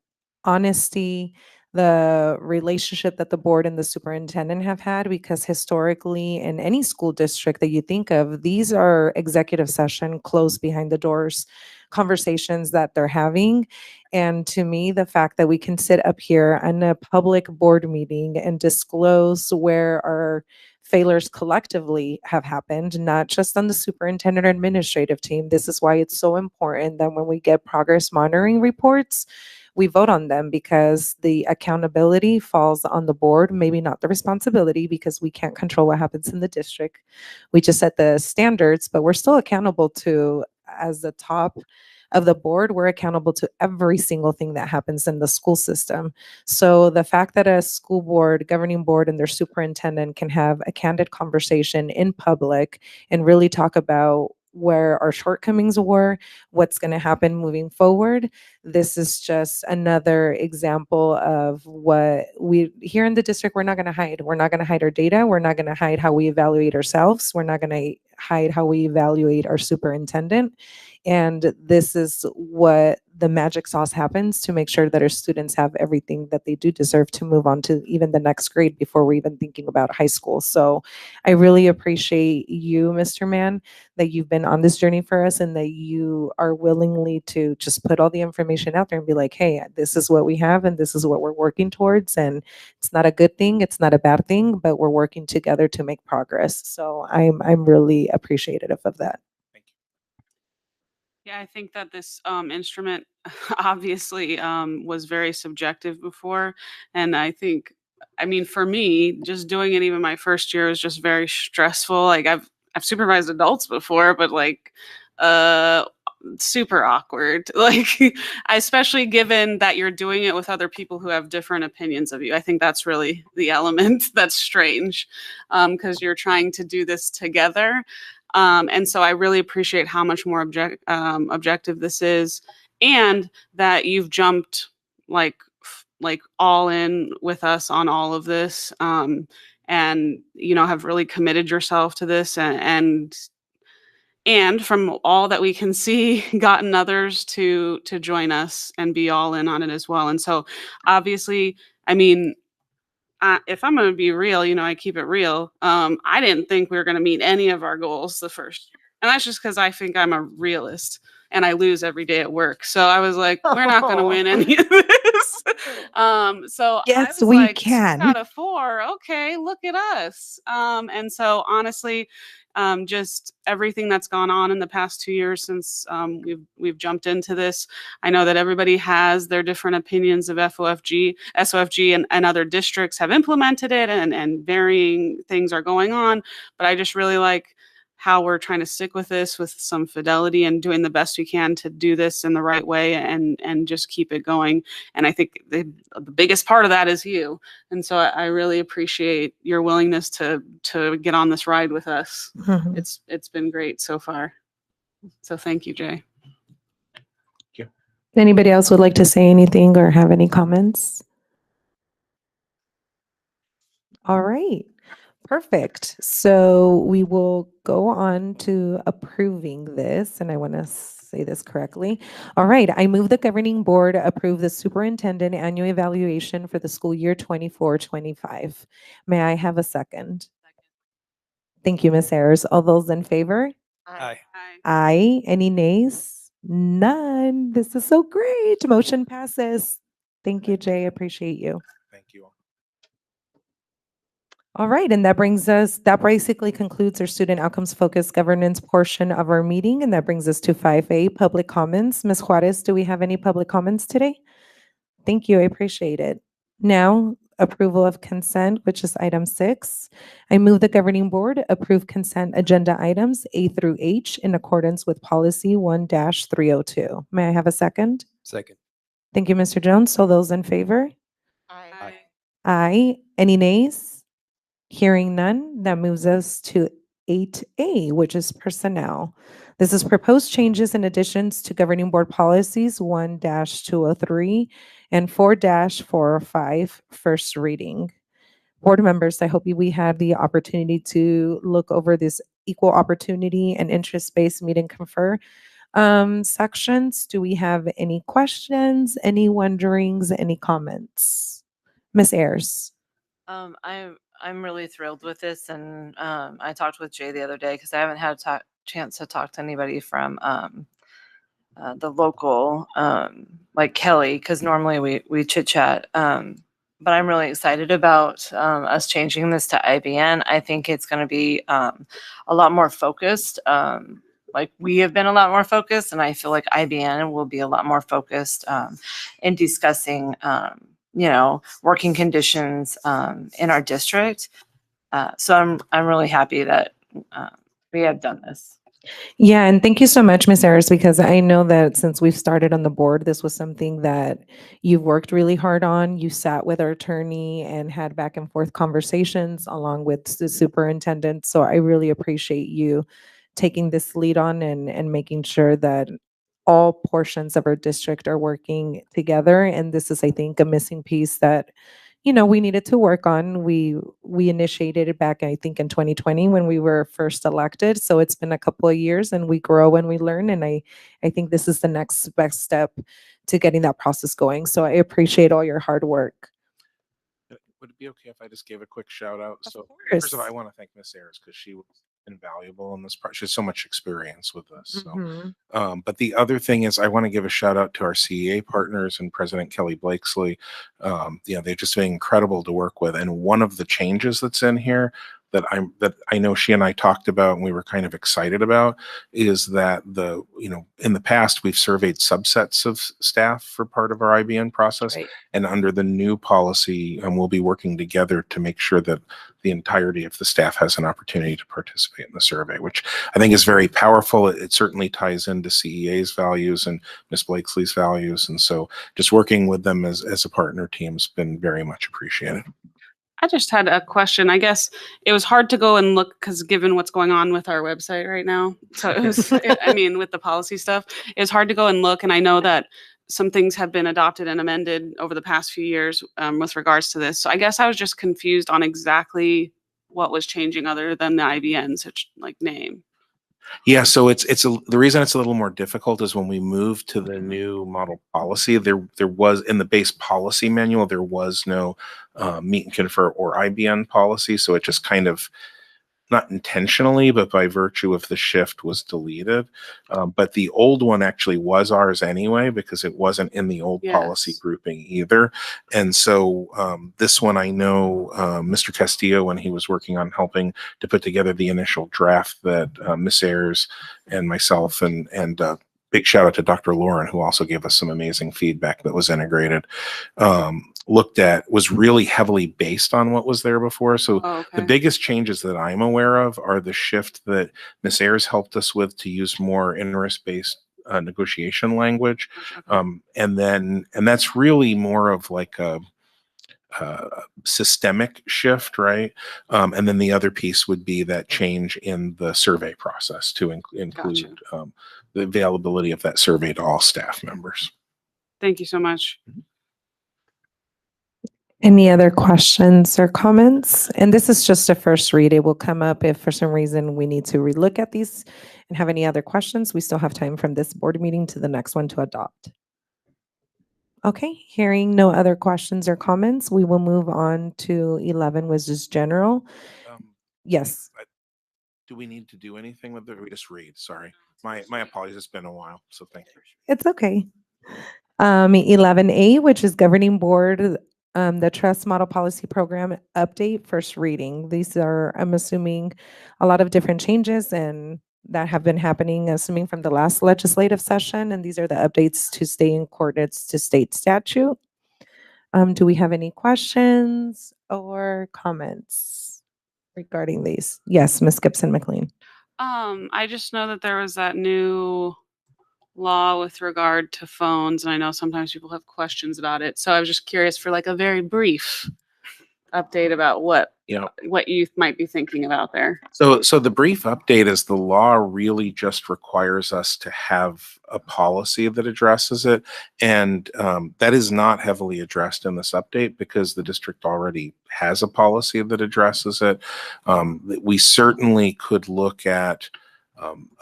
honesty, the relationship that the board and the superintendent have had, because historically in any school district that you think of, these are executive session, closed behind the doors conversations that they're having. And to me, the fact that we can sit up here in a public board meeting and disclose where our failures collectively have happened, not just on the superintendent or administrative team. This is why it's so important that when we get progress monitoring reports, we vote on them, because the accountability falls on the board, maybe not the responsibility, because we can't control what happens in the district. We just set the standards, but we're still accountable to, as the top of the board, we're accountable to every single thing that happens in the school system. So the fact that a school board, governing board, and their superintendent can have a candid conversation in public and really talk about where our shortcomings were, what's going to happen moving forward. This is just another example of what we here in the district, we're not going to hide. We're not going to hide our data. We're not going to hide how we evaluate ourselves. We're not going to hide how we evaluate our superintendent. And this is what the magic sauce happens to make sure that our students have everything that they do deserve to move on to even the next grade before we're even thinking about high school. So I really appreciate you, Mr. Mann, that you've been on this journey for us and that you are willingly to just put all the information out there and be like, hey, this is what we have and this is what we're working towards. And it's not a good thing, it's not a bad thing, but we're working together to make progress. So I'm really appreciative of that. Yeah, I think that this instrument obviously was very subjective before. And I think, I mean, for me, just doing it even my first year was just very stressful. Like I've supervised adults before, but like super awkward. Like especially given that you're doing it with other people who have different opinions of you. I think that's really the element that's strange, because you're trying to do this together. And so I really appreciate how much more objective this is, and that you've jumped like all in with us on all of this, and you know, have really committed yourself to this, and from all that we can see, gotten others to join us and be all in on it as well. And so obviously, I mean, if I'm going to be real, you know, I keep it real. I didn't think we were going to meet any of our goals the first year. And that's just because I think I'm a realist and I lose every day at work. So I was like, we're not going to win any of this. So Yes, I was we like, can. 6 out of 4. Okay, look at us. And so honestly, just everything that's gone on in the past 2 years since we've jumped into this. I know that everybody has their different opinions of SOFG, and other districts have implemented it, and varying things are going on. But I just really like how we're trying to stick with this with some fidelity and doing the best we can to do this in the right way and just keep it going. And I think the biggest part of that is you. And so I really appreciate your willingness to get on this ride with us. It's been great so far. So thank you, Jay. Anybody else would like to say anything or have any comments? All right, perfect. So we will go on to approving this, and I want to say this correctly. All right, I move the governing board approve the superintendent annual evaluation for the school year 24-25. May I have a second? Thank you, Ms. Ayers. All those in favor? Aye. Aye. Any nays? None. This is so great. Motion passes. Thank you, Jay. Appreciate you. Thank you all. All right, and that basically concludes our student outcomes focused governance portion of our meeting, and that brings us to 5A, public comments. Ms. Juarez, do we have any public comments today? Thank you, I appreciate it. Now, approval of consent, which is item 6. I move the governing board approve consent agenda items A through H in accordance with policy 1-302. May I have a second? Second. Thank you, Mr. Jones. So those in favor? Aye. Aye. Any nays? Hearing none, that moves us to 8A, which is personnel. This is proposed changes and additions to governing board policies 1-203 and 4-405, first reading. Board members, I hope we had the opportunity to look over this equal opportunity and interest-based meet and confer sections. Do we have any questions, any wonderings, any comments? Ms. Ayers. I'm really thrilled with this, and I talked with Jay the other day because I haven't had a chance to talk to anybody from the local, like Kelly, because normally we chit chat. But I'm really excited about us changing this to IBN. I think it's going to be a lot more focused. Like we have been a lot more focused, and I feel like IBN will be a lot more focused in discussing working conditions in our district. So I'm really happy that we have done this. Yeah, and thank you so much, Ms. Ayers, because I know that since we've started on the board, this was something that you've worked really hard on. You sat with our attorney and had back and forth conversations along with the superintendent. So I really appreciate you taking this lead on and making sure that all portions of our district are working together. And this is, I think, a missing piece that, we needed to work on. We initiated it back, I think, in 2020 when we were first elected. So it's been a couple of years, and we grow and we learn. And I think this is the next best step to getting that process going. So I appreciate all your hard work. Would it be okay if I just gave a quick shout out? Of So course. first of all, I want to thank Miss Ayers because she was invaluable in this part. She has so much experience with us. So, Mhm. but the other thing is I want to give a shout out to our CEA partners and President Kelly Blakesley. They've just been incredible to work with. And one of the changes that's in here that I know she and I talked about and we were kind of excited about is that in the past we've surveyed subsets of staff for part of our IBN process. Right. And under the new policy, we'll be working together to make sure that the entirety of the staff has an opportunity to participate in the survey, which I think is very powerful. It certainly ties into CEA's values and Ms. Blakesley's values. And so just working with them as a partner team has been very much appreciated. I just had a question. I guess it was hard to go and look because given what's going on with our website right now. So it was, with the policy stuff, it was hard to go and look. And I know that some things have been adopted and amended over the past few years with regards to this. So I guess I was just confused on exactly what was changing other than the IBN, such like name. Yeah, so the reason it's a little more difficult is when we moved to the new model policy, there was in the base policy manual, there was no meet and confer or IBN policy. So it just kind of, not intentionally, but by virtue of the shift was deleted. But the old one actually was ours anyway, because it wasn't in the old policy grouping either. And so this one, I know Mr. Castillo, when he was working on helping to put together the initial draft that Ms. Ayers and myself and big shout out to Dr. Lauren, who also gave us some amazing feedback that was integrated. looked at was really heavily based on what was there before. So Oh, the okay. biggest changes that I'm aware of are the shift that Ms. Ayers helped us with to use more interest-based negotiation language. Okay. And that's really more of like a systemic shift, right? And then the other piece would be that change in the survey process to include the availability of that survey to all staff members. Thank you so much. Any other questions or comments? And this is just a first read. It will come up if for some reason we need to relook at these and have any other questions. We still have time from this board meeting to the next one to adopt. Okay, hearing no other questions or comments, we will move on to 11, which is general. Yes. Do we need to do anything with it? Or we just read? Sorry. My apologies. It's been a while. So thank you. It's okay. 11A, which is governing board, the trust model policy program update, first reading. These are, I'm assuming, a lot of different changes and that have been happening, assuming from the last legislative session. And these are the updates to stay in accordance to state statute. Do we have any questions or comments regarding these? Yes, Ms. Gibson McLean. I just know that there was that new law with regard to phones, and I know sometimes people have questions about it. So I was just curious for like a very brief update about what you might be thinking about there. So the brief update is the law really just requires us to have a policy that addresses it. And that is not heavily addressed in this update because the district already has a policy that addresses it. We certainly could look at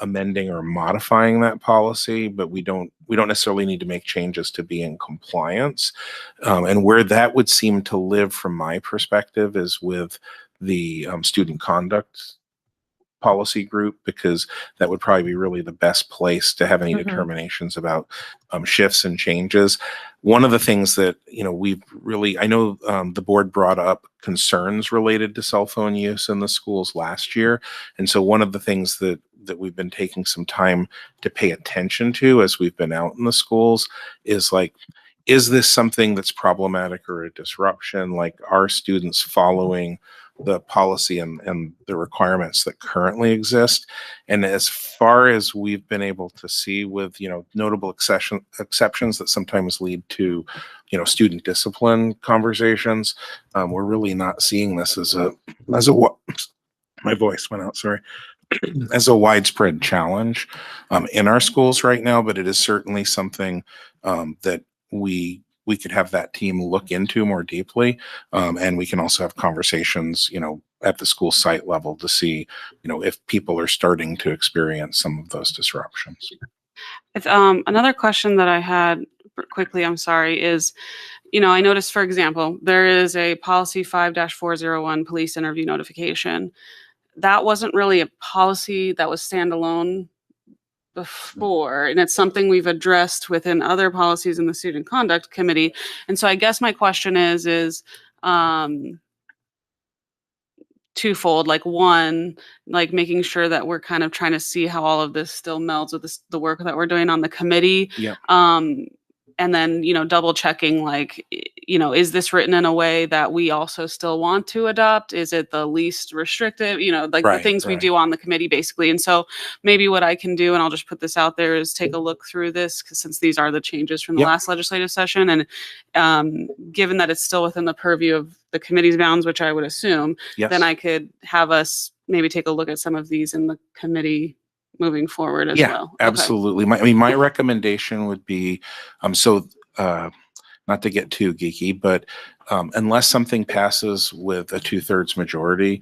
amending or modifying that policy, but we don't necessarily need to make changes to be in compliance. And where that would seem to live from my perspective is with the student conduct policy group, because that would probably be really the best place to have any determinations about shifts and changes. One of the things that, I know the board brought up concerns related to cell phone use in the schools last year. And so one of the things that we've been taking some time to pay attention to as we've been out in the schools is like, is this something that's problematic or a disruption? Like, are students following the policy and the requirements that currently exist? And as far as we've been able to see with, notable exceptions that sometimes lead to, student discipline conversations, we're really not seeing this as a my voice went out, sorry. As a widespread challenge in our schools right now, but it is certainly something that we could have that team look into more deeply. And we can also have conversations, at the school site level to see, if people are starting to experience some of those disruptions. Another question that I had quickly, I'm sorry, is, I noticed, for example, there is a policy 5-401 police interview notification. That wasn't really a policy that was standalone before, and it's something we've addressed within other policies in the student conduct committee. And so I guess my question is twofold. Like, one, like making sure that we're kind of trying to see how all of this still melds with the work that we're doing on the committee. Yeah. And then, double checking, like, is this written in a way that we also still want to adopt? Is it the least restrictive, the things we do on the committee, basically. And so maybe what I can do, and I'll just put this out there, is take a look through this, because since these are the changes from the last legislative session, and given that it's still within the purview of the committee's bounds, which I would assume, then I could have us maybe take a look at some of these in the committee moving forward as well. Okay. Absolutely. My recommendation would be, not to get too geeky, but unless something passes with a 2/3 majority,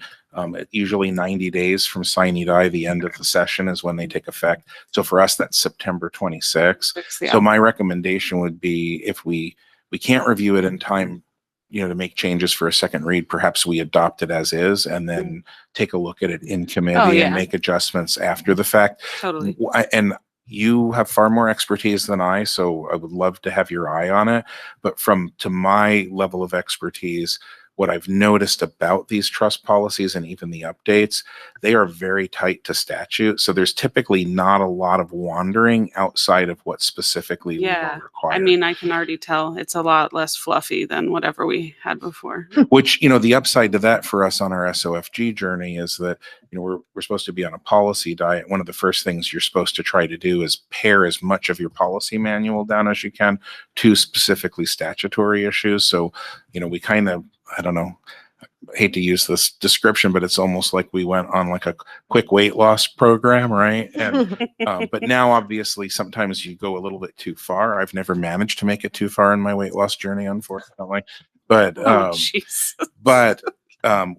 usually 90 days from sine die, the end of the session is when they take effect. So for us, that's September 26th. Yeah. So my recommendation would be, if we can't review it in time, to make changes for a second read, perhaps we adopt it as is and then take a look at it in committee and make adjustments after the fact. Totally. And you have far more expertise than I, so I would love to have your eye on it. But to my level of expertise, what I've noticed about these trust policies and even the updates, they are very tight to statute. So there's typically not a lot of wandering outside of what specifically legal Yeah. requires. I mean, I can already tell it's a lot less fluffy than whatever we had before. Which, you know, the upside to that for us on our SOFG journey is that, you know, we're supposed to be on a policy diet. One of the first things you're supposed to try to do is pare as much of your policy manual down as you can to specifically statutory issues. So, you know, we kind of, I don't know, I hate to use this description, but it's almost like we went on like a quick weight loss program, right? And but now obviously sometimes you go a little bit too far. I've never managed to make it too far in my weight loss journey, unfortunately. But Oh, jeez. but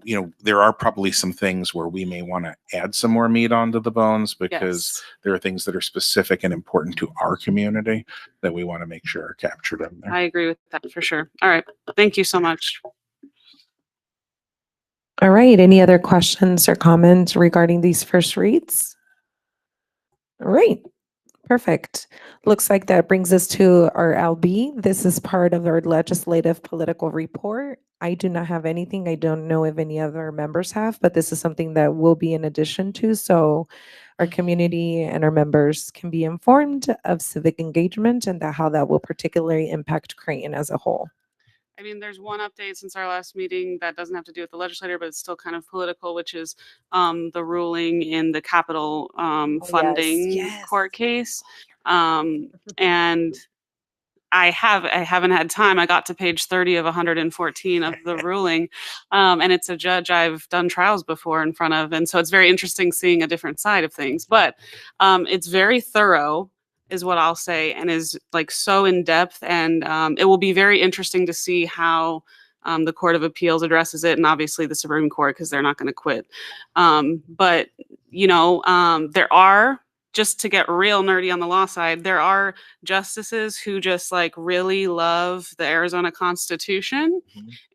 you know, there are probably some things where we may want to add some more meat onto the bones because Yes. there are things that are specific and important to our community that we want to make sure are captured in there. I agree with that for sure. All right. Thank you so much. All right, any other questions or comments regarding these first reads? All right, perfect. Looks like that brings us to our LB. This is part of our legislative political report. I do not have anything. I don't know if any other members have, but this is something that will be in addition to, so our community and our members can be informed of civic engagement and how that will particularly impact Creighton as a whole. I mean, there's one update since our last meeting that doesn't have to do with the legislator, but it's still kind of political, which is the ruling in the capital funding yes. court case. And I haven't had time. I got to page 30 of 114 of the ruling. And it's a judge I've done trials before in front of. And so it's very interesting seeing a different side of things. But it's very thorough, is what I'll say, and is like so in depth. And it will be very interesting to see how the Court of Appeals addresses it, and obviously the Supreme Court, because they're not going to quit. But, you know, there are, just to get real nerdy on the law side, there are justices who just like really love the Arizona Constitution.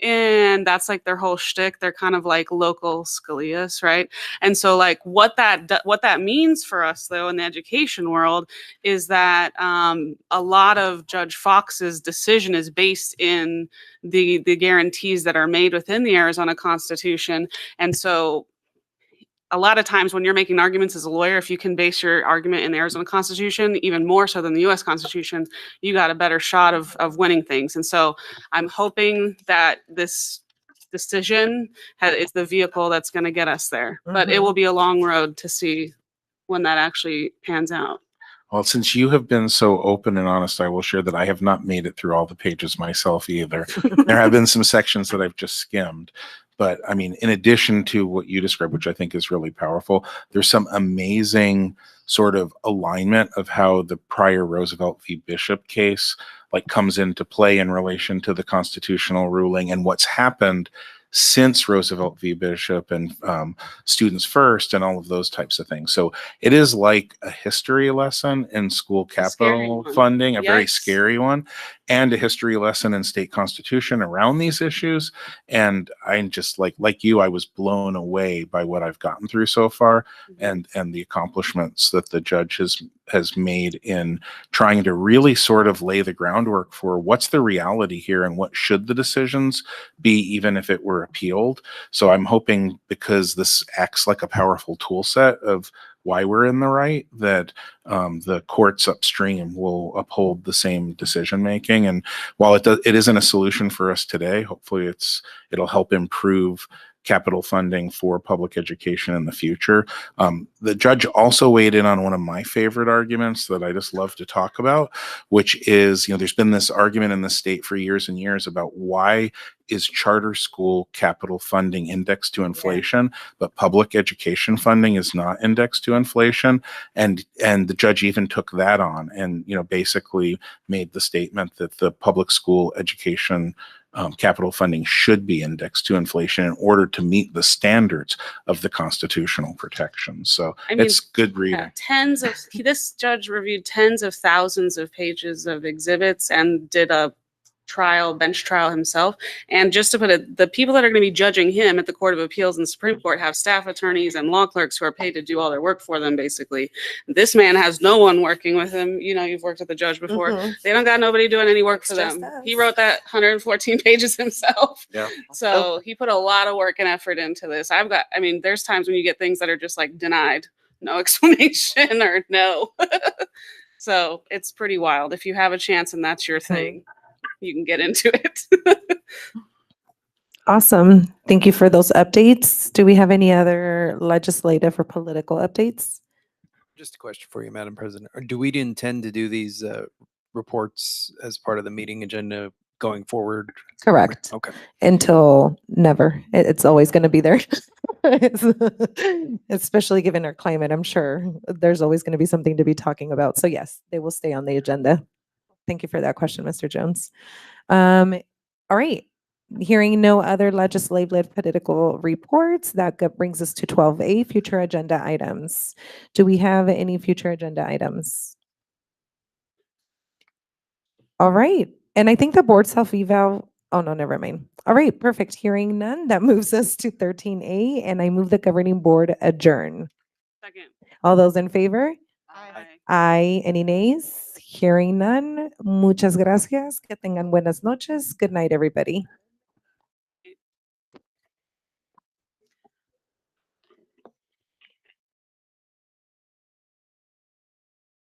And that's like their whole shtick. They're kind of like local Scalia's, right? And so like what that means for us though in the education world is that a lot of Judge Fox's decision is based in the guarantees that are made within the Arizona Constitution. And so a lot of times when you're making arguments as a lawyer, if you can base your argument in the Arizona Constitution, even more so than the US Constitution, you got a better shot of winning things. And so I'm hoping that this decision is the vehicle that's going to get us there. But it will be a long road to see when that actually pans out. Well, since you have been so open and honest, I will share that I have not made it through all the pages myself either. There have been some sections that I've just skimmed. But I mean, in addition to what you described, which I think is really powerful, there's some amazing sort of alignment of how the prior Roosevelt v. Bishop case like comes into play in relation to the constitutional ruling and what's happened since Roosevelt v. Bishop and Students First and all of those types of things. So it is like a history lesson in school capital funding, a very scary one, and a history lesson in state constitution around these issues. And I'm just like you, I was blown away by what I've gotten through so far and the accomplishments that the judge has made in trying to really sort of lay the groundwork for what's the reality here and what should the decisions be, even if it were appealed. So I'm hoping, because this acts like a powerful tool set of why we're in the right, that the courts upstream will uphold the same decision making. And while it isn't a solution for us today, hopefully it'll help improve capital funding for public education in the future. The judge also weighed in on one of my favorite arguments that I just love to talk about, which is, you know, there's been this argument in the state for years and years about why is charter school capital funding indexed to inflation, but public education funding is not indexed to inflation. And the judge even took that on and, you know, basically made the statement that the public school education capital funding should be indexed to inflation in order to meet the standards of the constitutional protections. So I mean, it's good reading. This judge reviewed tens of thousands of pages of exhibits and did a trial, bench trial himself. And just to put it, the people that are going to be judging him at the Court of Appeals and Supreme Court have staff attorneys and law clerks who are paid to do all their work for them, basically. This man has no one working with him. You know, you've worked with the judge before. Mhm. They don't got nobody doing any work for It's just them. us. He wrote that 114 pages himself. Yeah. So he put a lot of work and effort into this. I mean, there's times when you get things that are just like denied, no explanation or no. So it's pretty wild. If you have a chance and that's your thing, you can get into it. Awesome. Thank you for those updates. Do we have any other legislative or political updates? Just a question for you, Madam President. Do we intend to do these reports as part of the meeting agenda going forward? Correct. Okay. Until never. It's always going to be there. Especially given our climate, I'm sure there's always going to be something to be talking about. So yes, they will stay on the agenda. Thank you for that question, Mr. Jones. All right. Hearing no other legislative political reports, that brings us to 12A, future agenda items. Do we have any future agenda items? All right. And I think the board self-eval, oh no, never mind. All right, perfect. Hearing none, that moves us to 13A, and I move the governing board adjourn. Second. All those in favor? Aye. Aye. Any nays? Hearing none. Muchas gracias. Que tengan buenas noches. Good night, everybody.